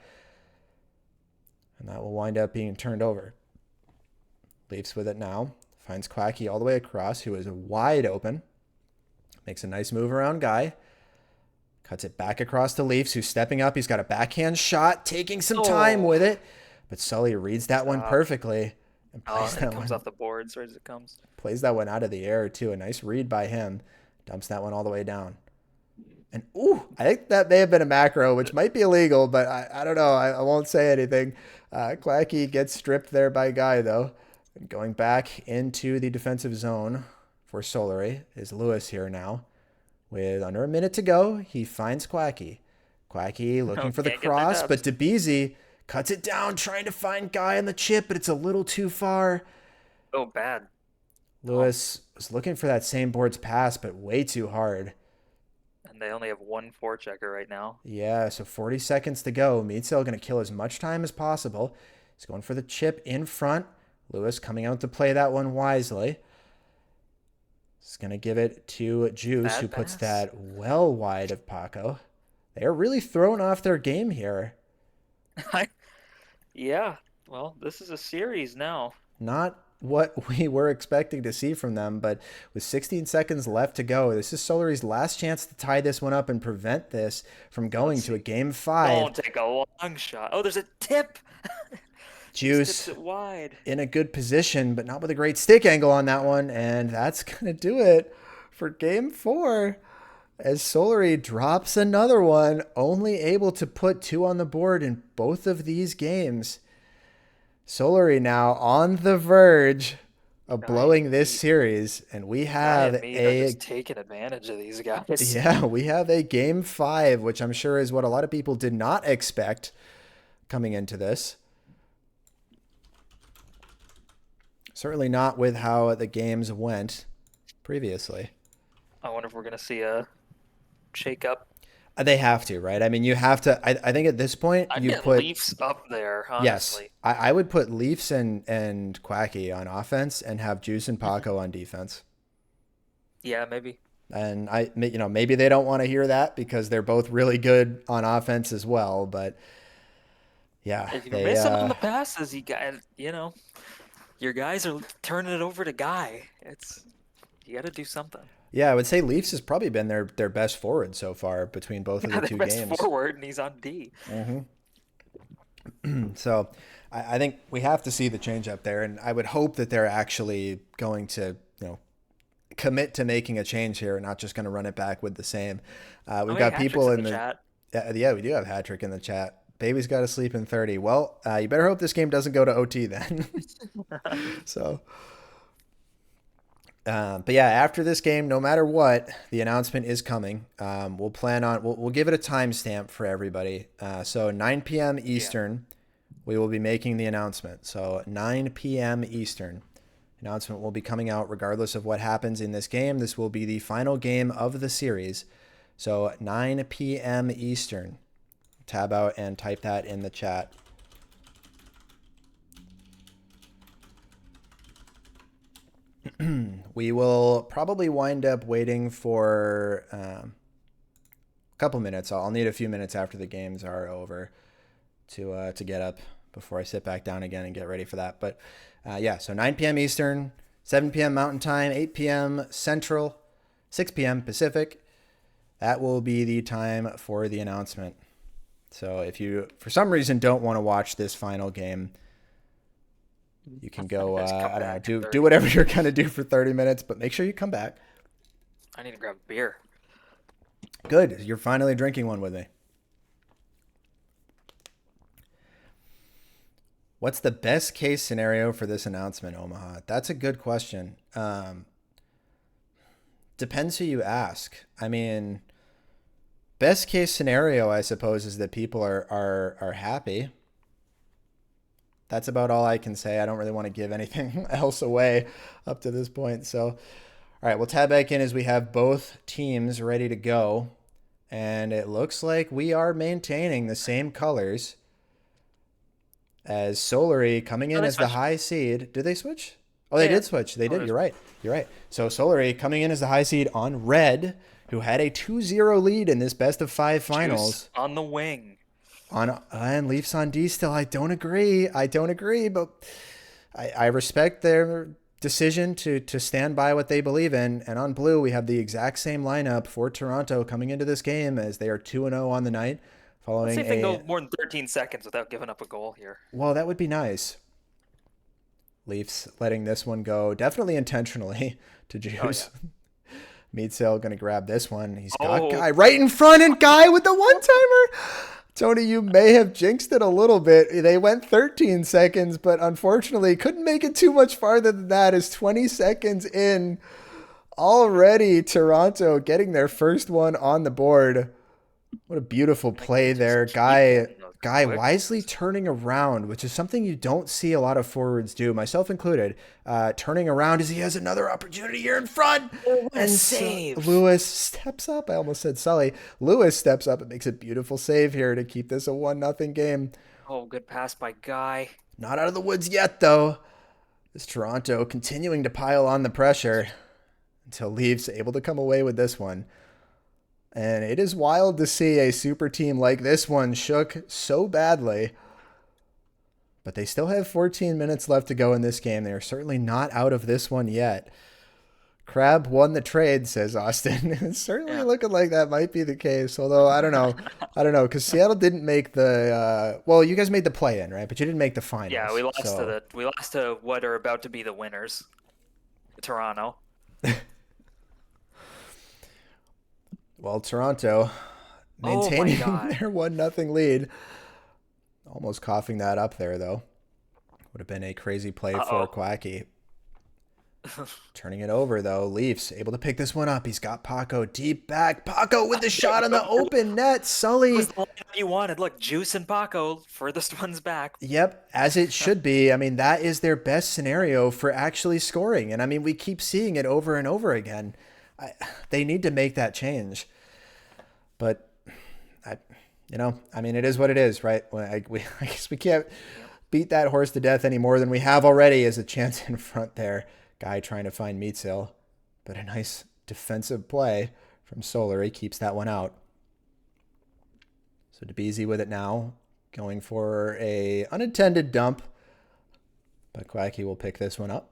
and that will wind up being turned over. Leafs with it now. Finds Quacky all the way across, who is wide open. Makes a nice move around Guy. Cuts it back across to Leafs, who's stepping up. He's got a backhand shot, taking some time Oh, with it. But Sully reads that one stop. perfectly and Oh, plays and it that comes one off the boards right as it comes. out of the air too. A nice read by him. Dumps that one all the way down. And ooh, I think that may have been a macro, which might be illegal, but I don't know. I won't say anything. Quacky gets stripped there by Guy though. And going back into the defensive zone for Solary is Lewis here now. With under a minute to go, he finds Quacky. Quacky looking Oh, for the can't get their cross, but dubs. DeBeasy cuts it down, trying to find Guy on the chip, but it's a little too far. Oh, bad. Oh, Lewis was looking for that same board's pass, but way too hard. and they only have one forechecker right now. Yeah, so 40 seconds to go. Meadsell going to kill as much time as possible. He's going for the chip in front. Lewis coming out to play that one wisely. He's going to give it to Juice, who Bad puts pass. that well wide of Paco. They're really throwing off their game here. Yeah. Well, this is a series now. Not what we were expecting to see from them, but with 16 seconds left to go, this is Solary's last chance to tie this one up and prevent this from going Let's to a see. game 5. Don't take a long shot. Oh, there's a tip. Just tips Juice it wide. in a good position, but not with a great stick angle on that one, and that's going to do it for game 4. As Solary drops another one, only able to put 2 on the board in both of these games. Solary now on the verge of Guy blowing and this Mead. series, and we Guy have and Mead are a just taking advantage of these guys. we have a game 5, which I'm sure is what a lot of people did not expect coming into this. Certainly not with how the games went previously. I wonder if we're gonna see a shake up. They have to, right? I mean, you have to. I think at this point, I'd you get put Leafs up there, yes. honestly. I would put Leafs and Quacky on offense, and have Juice and Paco on defense. Yeah, maybe. And maybe they don't want to hear that because they're both really good on offense as well. But yeah, If you're they missing on the passes, your guys are turning it over to Guy. You got to do something. yeah, I would say Leafs has probably been their best forward so far between both of Yeah, the their two best games. forward, and he's on D. So I think we have to see the change up there, and I would hope that they're actually going to commit to making a change here, not just going to run it back with the same. How We've many got hat tricks people in in the the chat? yeah, we do have hat trick in the chat. Baby's got to sleep in 30. Well, you better hope this game doesn't go to OT then. So, but yeah, after this game, no matter what, the announcement is coming. We'll give it a timestamp for everybody. So 9 p.m. Yeah. Eastern, we will be making the announcement. So 9 p.m. Eastern, announcement will be coming out regardless of what happens in this game. This will be the final game of the series. So 9 p.m. Eastern. Tab out and type that in the chat. We will probably wind up waiting for a couple minutes. I'll need a few minutes after the games are over to get up before I sit back down again and get ready for that. But yeah, so 9 p.m. Eastern, 7 p.m. Mountain Time, 8 p.m. Central, 6 p.m. Pacific. That will be the time for the announcement. So if you, for some reason, don't want to watch this final game, you can go, Just come I don't know, back in do 30. whatever you're going to do for 30 minutes, but make sure you come back. I need to grab a beer. Good. You're finally drinking one with me. What's the best case scenario for this announcement, Omaha? That's a good question. Depends who you ask. I mean, best case scenario, I suppose, is that people are happy. That's about all I can say. I don't really want to give anything else away up to this point. So, all right, we'll tab back in as we have both teams ready to go. And it looks like we are maintaining the same colors as Solary coming Oh, in they as the switched. high seed. Did they switch? Oh, they Yeah. did switch. They Oh, did. You're right. You're right. So Solary coming in as the high seed on red, who had a 2-0 lead in this best of 5 Juice finals. on the wing. On and Leafs on D still. I don't agree. But I respect their decision to stand by what they believe in. And on blue, we have the exact same lineup for Toronto coming into this game as they are 2-0 on the night, Let's see following if they can a, go more than 13 seconds without giving up a goal here. well, that would be nice. Leafs letting this one go definitely intentionally to Oh, Juice. yeah. Meadsell going to grab this one. He's got Oh, Guy right in front, and Guy with the one-timer. Tony, you may have jinxed it a little bit. They went 13 seconds, but unfortunately couldn't make it too much farther than that. Is 20 seconds in already. Toronto getting their first one on the board. What a beautiful play there. Guy quick wisely ones. turning around, which is something you don't see a lot of forwards do, myself included. Turning around as he has another opportunity here in front. Oh, what a And save. Lewis steps up. I almost said Sully. Lewis steps up and makes a beautiful save here to keep this a 1-0 game. Oh, good pass by Guy. Not out of the woods yet, though. As Toronto continuing to pile on the pressure until Leafs able to come away with this one. And it is wild to see a super team like this one shook so badly. But they still have 14 minutes left to go in this game. They are certainly not out of this one yet. Crab won the trade, says Austin. It's certainly Yeah. looking like that might be the case. Although, I don't know. Because Seattle didn't make the, well, you guys made the play-in, right? But you didn't make the finals. Yeah, we lost so. to what are about to be the winners. Toronto. Well, Toronto Oh my maintaining God. their 1-0 lead. Almost coughing that up there, though. Would have been a crazy play for Uh-oh. Quacky. Turning it over, though. Leafs able to pick this one up. He's got Paco deep back. Paco with the shot on the open net. Sully. Was the lineup you wanted. Look, Juice and Paco, furthest ones back. Yep, as it should be. I mean, that is their best scenario for actually scoring. And I mean, we keep seeing it over and over again. They need to make that change. But, I mean, it is what it is, right? I guess we can't beat that horse to death any more than we have already as a chance in front there. Guy trying to find Meatsill. But a nice defensive play from Solar. He keeps that one out. So DeBeasy with it now. Going for a unintended dump. But Quacky will pick this one up.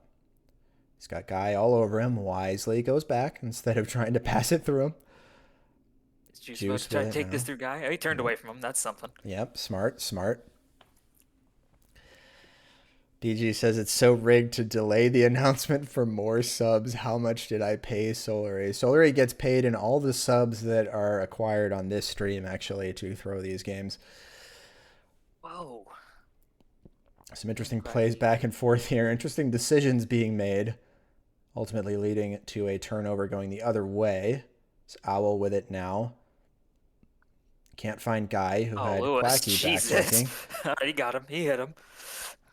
He's got Guy all over him. Wisely goes back instead of trying to pass it through him. Is Juice about to try to with it take this now. through Guy? Oh, he turned away from him. That's something. Yep, smart. DG says it's so rigged to delay the announcement for more subs. How much did I pay Solary? Solary gets paid in all the subs that are acquired on this stream, actually, to throw these games. Whoa. Some And interesting plays Quacky. back and forth here. Interesting decisions being made, ultimately leading to a turnover going the other way. It's Owl with it now. Can't find Guy, who Oh, had Lewis. Quacky Jesus. backchecking. He got him. He hit him.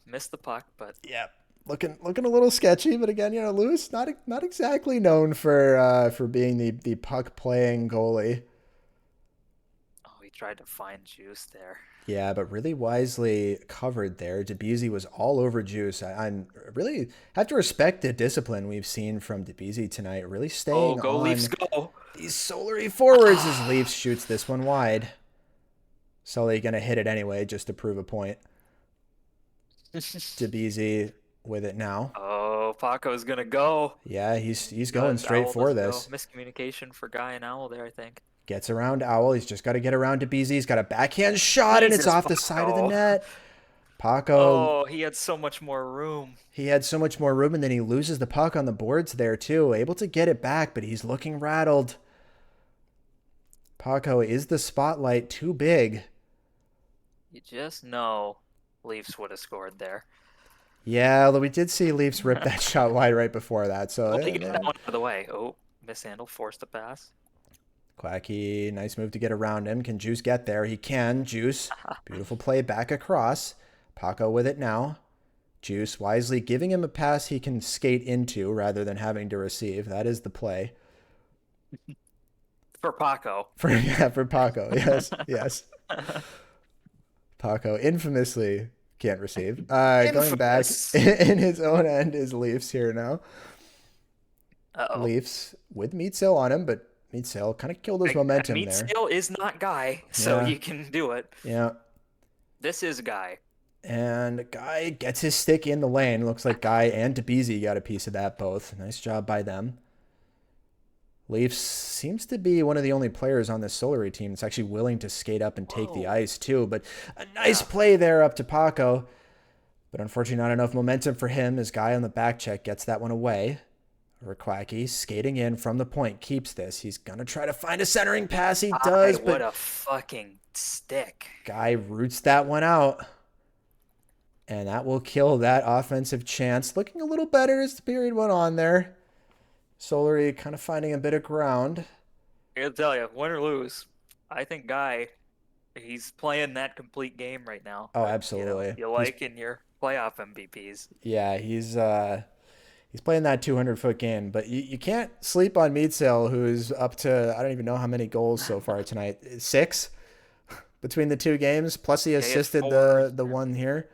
Missed the puck, but Yep. Looking a little sketchy, but again, Lewis not exactly known for being the puck playing goalie. oh, he tried to find Juice there. Yeah, but really wisely covered there. Debussy was all over Juice. I'm really have to respect the discipline we've seen from Debussy tonight. Really Oh, staying go Leafs, on go. these Solary forwards as Leafs shoots this one wide. Sully gonna hit it anyway just to prove a point. Debussy with it now. Oh, Paco's gonna go. Yeah, he's going But straight Owl for doesn't go. this. Miscommunication for Guy and Owl there, I think. Gets around Owl. He's just got to get around Debussy. He's got a backhand shot, and it's Jesus, off the side of the Paco. net. Paco, Oh, he had so much more room. he had so much more room, and then he loses the puck on the boards there, too. Able to get it back, but he's looking rattled. Paco, is the spotlight too big? You just know Leafs would have scored there. Yeah, although we did see Leafs rip that shot wide right before that. So, Well, he got that one out of the way. Oh, mishandle, forced a pass. Quacky, nice move to get around him. Can Juice get there? He can. Juice, beautiful play back across. Paco with it now. Juice wisely giving him a pass he can skate into rather than having to receive. That is the play. For Paco. For Paco. Yes, yes. Paco infamously can't receive. Going back Infamous. in his own end is Leafs here now. Uh-oh. Leafs with Meatsail on him, but Meatsail kind of killed his momentum Meat there. Steel is not Guy, so Yeah. you can do it. Yeah. This is Guy. And Guy gets his stick in the lane. Looks like Guy and Debussy got a piece of that both. Nice job by them. Leafs seems to be one of the only players on this Solary team that's actually willing to skate up and take the Whoa. ice too. But a nice play there up to Paco. But unfortunately not enough momentum for him as Guy on the back check gets that one away. Quacky skating in from the point keeps this. He's going to try to find a centering pass. He does, What but a fucking stick. Guy roots that one out. And that will kill that offensive chance. Looking a little better as the period went on there. Solary kind of finding a bit of ground. I gotta tell you, win or lose, I think Guy, he's playing that complete game right now. Oh, that, absolutely. You like in your playoff MVPs. Yeah, he's playing that 200-foot game, but you can't sleep on Meatsail, who's up to I don't even know how many goals so far tonight. 6 between the two games, plus he assisted the one here.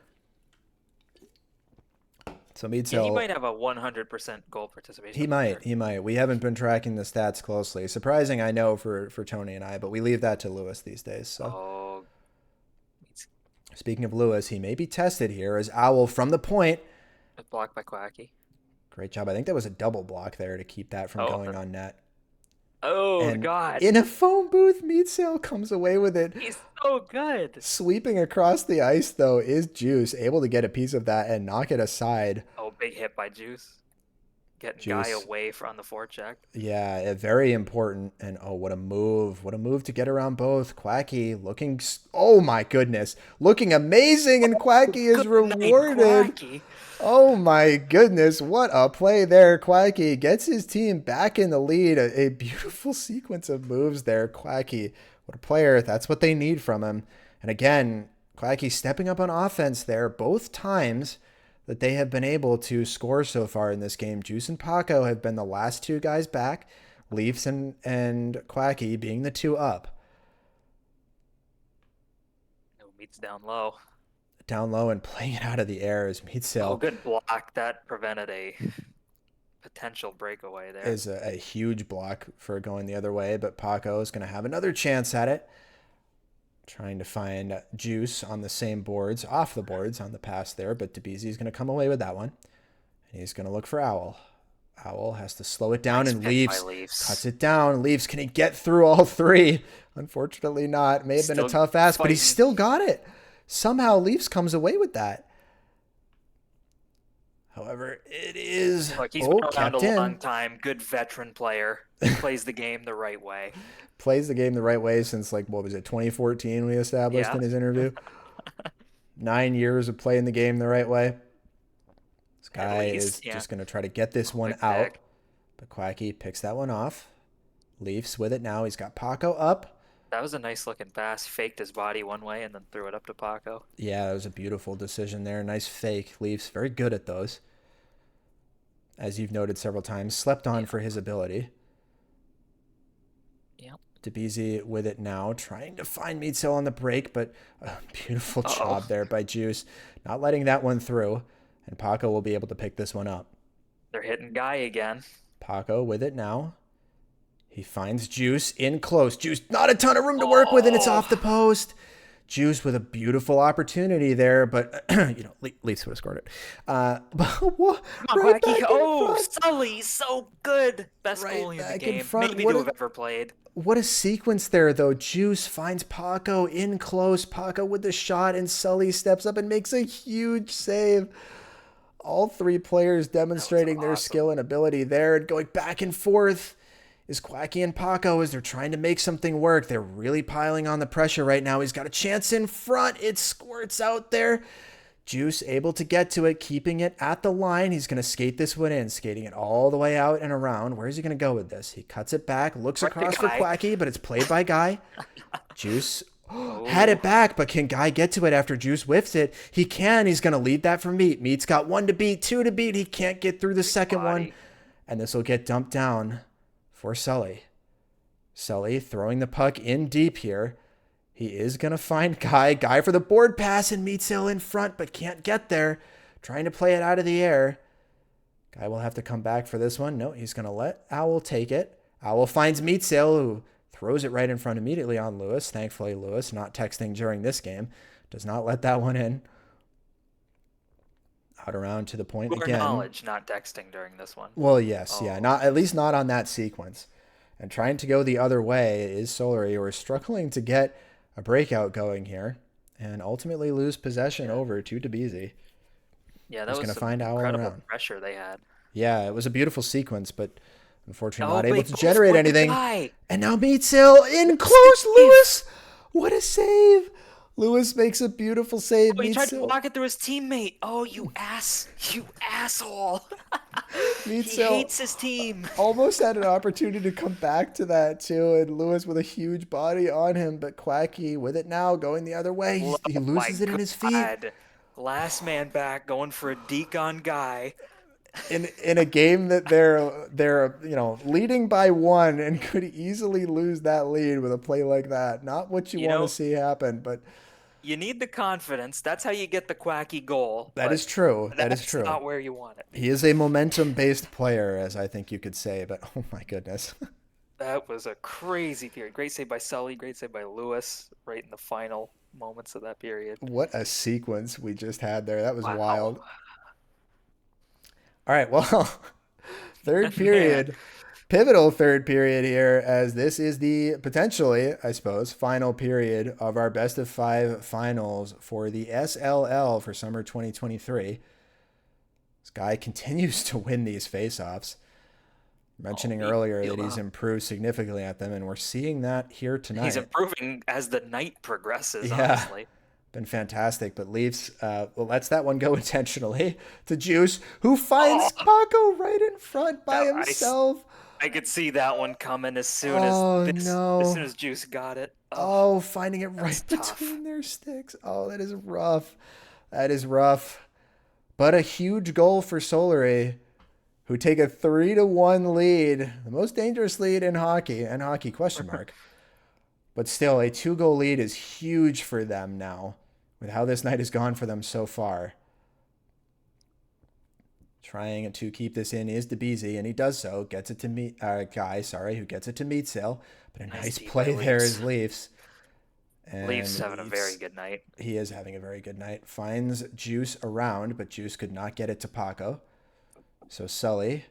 So Meatsail, Yeah, he might have a 100% goal participation. He might. We haven't been tracking the stats closely. Surprising, I know, for Tony and I, but we leave that to Lewis these days. So. Oh. Speaking of Lewis, he may be tested here as Owl from the point. Blocked by Quacky. Great job. I think that was a double block there to keep that from going on net. Oh, And God. in a phone booth, Meatsail comes away with it. He's so good. Sweeping across the ice, though, is Juice, able to get a piece of that and knock it aside. Oh, big hit by Juice. Getting Juice. Guy away from the forecheck. Yeah, very important. And oh, what a move. What a move to get around both. Quacky looking, oh my goodness, looking amazing, and Quacky is rewarded. Quacky. Oh my goodness, what a play there. Quacky gets his team back in the lead. A beautiful sequence of moves there. Quacky, what a player. That's what they need from him. And again, Quacky stepping up on offense there both times that they have been able to score so far in this game. Juice and Paco have been the last two guys back. Leafs and Quacky being the two up. No, Meat's down low. Down low and playing it out of the air as Meatsail. Oh, good block. That prevented a potential breakaway there. Is a huge block for going the other way, but Paco is going to have another chance at it. Trying to find Juice on the same boards, off the boards on the pass there, but Debussy is going to come away with that one. And he's going to look for Owl. Owl has to slow it down, and Leafs cuts it down. Leafs, can he get through all three? Unfortunately not. May have been a tough ask, but he's still got it. Somehow Leafs comes away with that. However, it is, Look, he's oh, been around kept a long in. time. Good veteran player. He plays the game the right way. Plays the game the right way since, like, what was it, 2014 we established Yeah, in his interview. 9 years of playing the game the right way. This at guy is least. Yeah. just going to try to get this one Quick out. pick. But Quacky picks that one off. Leafs with it now. He's got Paco up. That was a nice looking pass. Faked his body one way and then threw it up to Paco. Yeah, that was a beautiful decision there. Nice fake. Leafs very good at those. As you've noted several times, slept on Yeah. for his ability. Yep. DeBeasy with it now, trying to find Meadsill on the break, but a beautiful Uh-oh. job there by Juice, not letting that one through. And Paco will be able to pick this one up. They're hitting Guy again. Paco with it now. He finds Juice in close. Juice, not a ton of room to work with, and it's Oh, off the post. Juice with a beautiful opportunity there, but Leafs would have scored it. But come on, right Quacky. back in Oh, front. Sully, so good. Best Right goalie in the back in game. front. Maybe to have ever played. What a sequence there, though. Juice finds Paco in close. Paco with the shot, and Sully steps up and makes a huge save. All three players demonstrating their awesome. skill and ability there, and going back and forth is Quacky and Paco as they're trying to make something work. They're really piling on the pressure right now. He's got a chance in front. It squirts out there. Juice able to get to it, keeping it at the line. He's going to skate this one in, skating it all the way out and around. Where's he going to go with this? He cuts it back, looks Right to across for Guy. Quacky, but it's played by Guy. Juice had Oh, it back, but can Guy get to it after Juice whiffs it? He can. He's going to lead that for Meat. Meat's got one to beat, two to beat. He can't get through the second one, body. and this will get dumped down for Sully. Sully throwing the puck in deep here. He is going to find Guy. Guy for the board pass and Meadsill in front, but can't get there. Trying to play it out of the air. Guy will have to come back for this one. No, he's going to let Owl take it. Owl finds Meadsill, who throws it right in front immediately on Lewis. Thankfully, Lewis, not texting during this game, does not let that one in. Out around to the point Cooler again. knowledge, not texting during this one. Well, yes, yeah, Oh, not at least not on that sequence. And trying to go the other way is Solary, who are struggling to get a breakout going here, and ultimately lose possession over to DeBeasy. yeah, that Who's was going to some find Owl incredible around? pressure they had. Yeah, it was a beautiful sequence, but unfortunately Oh, not but able he to goes generate for the anything. guy. And now Meadsill in close. Lewis, what a save! Lewis makes a beautiful save. Oh, he tried to Meadsill, block it through his teammate. Oh, you asshole! He Meadsill hates his team. almost had an opportunity to come back to that too, and Lewis with a huge body on him, but Quacky with it now going the other way. He Oh loses my it in his feet. God. Last man back, going for a deke on Guy. In a game that they're leading by one and could easily lose that lead with a play like that. Not what you You want to know, see happen, but you need the confidence. That's how you get the Quacky goal. that But is true. That is that's true. not where you want it. He is a momentum-based player, as I think you could say, but oh my goodness. That was a crazy period. Great save by Sully. Great save by Lewis. Right in the final moments of that period. What a sequence we just had there. That was Wow. wild. All right, well, third Man. period, pivotal third period here, as this is the potentially, I suppose, final period of our best of five finals for the SLL for summer 2023. This guy continues to win these faceoffs. Mentioning earlier that he's improved significantly at them, and we're seeing that here tonight. He's improving as the night progresses, Yeah. honestly. Been fantastic, but Leafs lets that one go intentionally to Juice, who finds Paco right in front by No, himself. I could see that one coming as soon Oh, as this, no. as soon as Juice got it. Oh, Oh, finding it right tough. between their sticks. Oh, that is rough. That is rough. But a huge goal for Solary, who take a 3-1 lead, the most dangerous lead in hockey, and hockey question mark. But still, a 2-goal lead is huge for them now, with how this night has gone for them so far. Trying to keep this in is DeBeasy, and he does so. Gets it to Guy, who gets it to Meadsill. But a nice deep play by there Leafs. is Leafs. And Leafs having a Leafs- very good night. He is having a very good night. Finds Juice around, but Juice could not get it to Paco. So Sully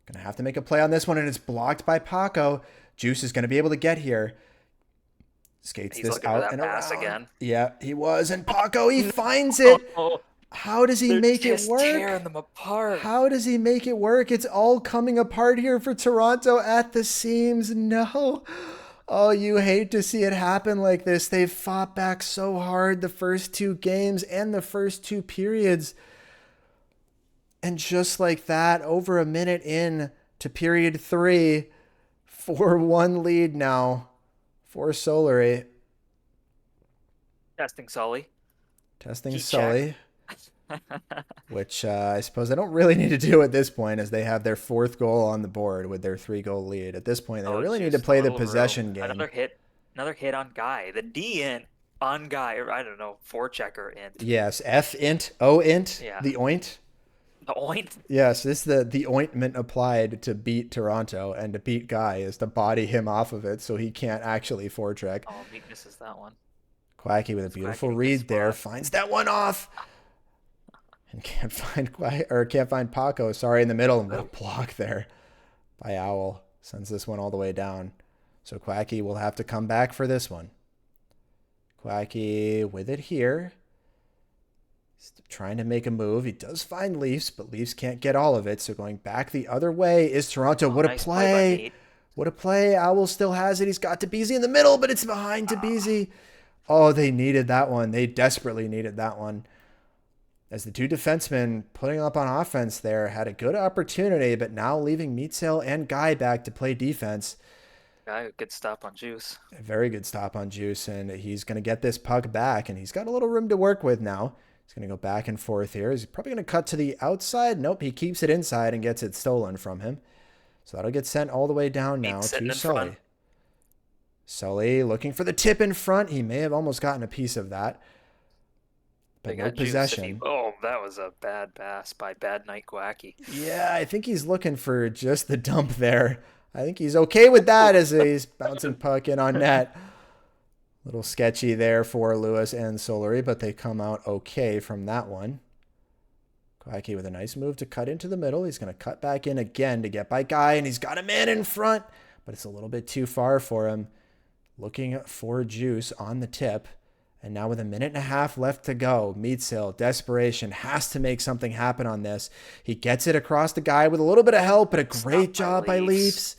going to have to make a play on this one, and it's blocked by Paco. Juice is going to be able to get here. Skates He's this looking for out that and pass around. again. Yeah, he was. And Paco, he finds it. Oh, How does he They're make it just work? tearing them apart. How does he make it work? It's all coming apart here for Toronto at the seams. No. Oh, you hate to see it happen like this. They've fought back so hard the first two games and the first two periods. And just like that, over a minute in to period three, 4-1 lead now for Solary. Testing Sully. Testing Heat check. Sully, which I suppose I don't really need to do at this point as they have their fourth goal on the board with their 3-goal lead. At this point, they Oh, really need to just a play the little room. possession game. Another hit on Guy. The D int on Guy. Or I don't know, forechecker int. Yes, F int, O int, Yeah. the oint. The oint. Yes, this is the ointment applied to beat Toronto and to beat Guy is to body him off of it so he can't actually forecheck. Oh, Meek misses that one. Quacky with a It's beautiful Quacky in a good read there, spot. finds that one off. And can't find Paco. Sorry, in the middle. And what a block there by Owl. Sends this one all the way down. So Quacky will have to come back for this one. Quacky with it here. He's trying to make a move. He does find Leafs, but Leafs can't get all of it. So going back the other way is Toronto. What a Nice play. by Nate. What a play. Owl still has it. He's got Tbilisi in the middle, but it's behind Tbilisi. Oh, they needed that one. They desperately needed that one. As the two defensemen putting up on offense there had a good opportunity, but now leaving Meatsail and Guy back to play defense. Guy, good stop on Juice. A very good stop on Juice, and he's going to get this puck back, and he's got a little room to work with now. He's going to go back and forth here. He's probably going to cut to the outside. Nope, he keeps it inside and gets it stolen from him. So that'll get sent all the way down now to Sully. Sully looking for the tip in front. He may have almost gotten a piece of that. But no possession. Oh, that was a bad pass by Bad Night Quacky. Yeah, I think he's looking for just the dump there. I think he's okay with that as he's bouncing puck in on net. Little sketchy there for Lewis and Solary, but they come out okay from that one. Quacky with a nice move to cut into the middle. He's going to cut back in again to get by Guy, and he's got a man in front, but it's a little bit too far for him. Looking for Juice on the tip. And now with a minute and a half left to go, Meatsail, desperation, has to make something happen on this. He gets it across the Guy with a little bit of help, but a great job by Leafs.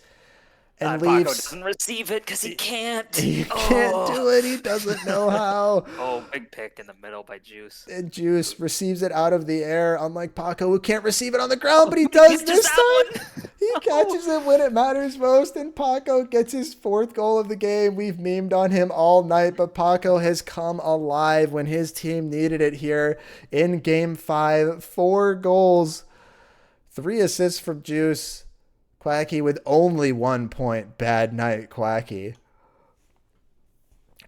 And Paco Leafs doesn't receive it because he can't. He can't do it. He doesn't know how. Oh, big pick in the middle by Juice. And Juice receives it out of the air, unlike Paco, who can't receive it on the ground, but he does this time. He catches it when it matters most, and Paco gets his fourth goal of the game. We've memed on him all night, but Paco has come alive when his team needed it here in Game 5. 4 goals, 3 assists from Juice. Quacky with only 1 point. Bad night, Quacky.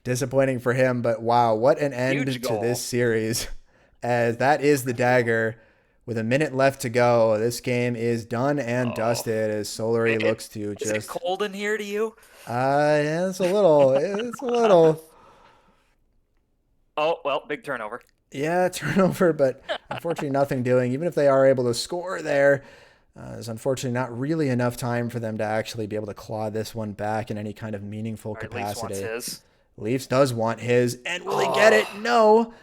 Disappointing for him, but wow, what an end to this series. As that is the dagger. With a minute left to go, this game is done and dusted as Solary looks to just... Is it cold in here to you? Yeah, it's a little. It's a little. Oh, well, big turnover. Yeah, turnover, but unfortunately nothing doing. Even if they are able to score there, there's unfortunately not really enough time for them to actually be able to claw this one back in any kind of meaningful capacity. Leafs wants his. Leafs does want his, and will he get it? No.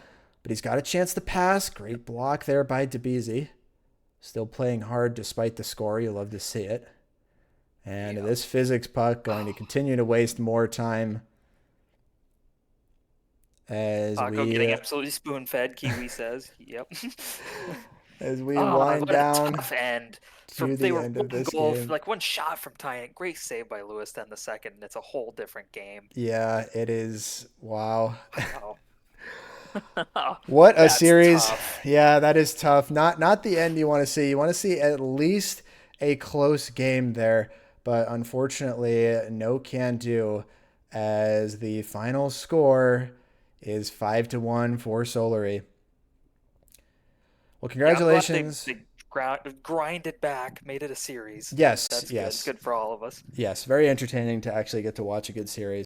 But he's got a chance to pass. Great block there by Tbilisi. Still playing hard despite the score. You love to see it. And this physics puck going to continue to waste more time. As Paco getting absolutely spoon-fed, Kiwi says. Yep. As we wind down tough end. to the end of this game. Like one shot from tying it. Great save by Lewis then the second. It's a whole different game. Yeah, it is. Wow. Wow. What a series. Tough. Yeah, that is tough. Not the end you want to see. You want to see at least a close game there. But unfortunately, no can do as the final score is 5-1 for Solary. Well, congratulations. They grind it back, made it a series. Yes, That's yes. Good for all of us. Yes, very entertaining to actually get to watch a good series.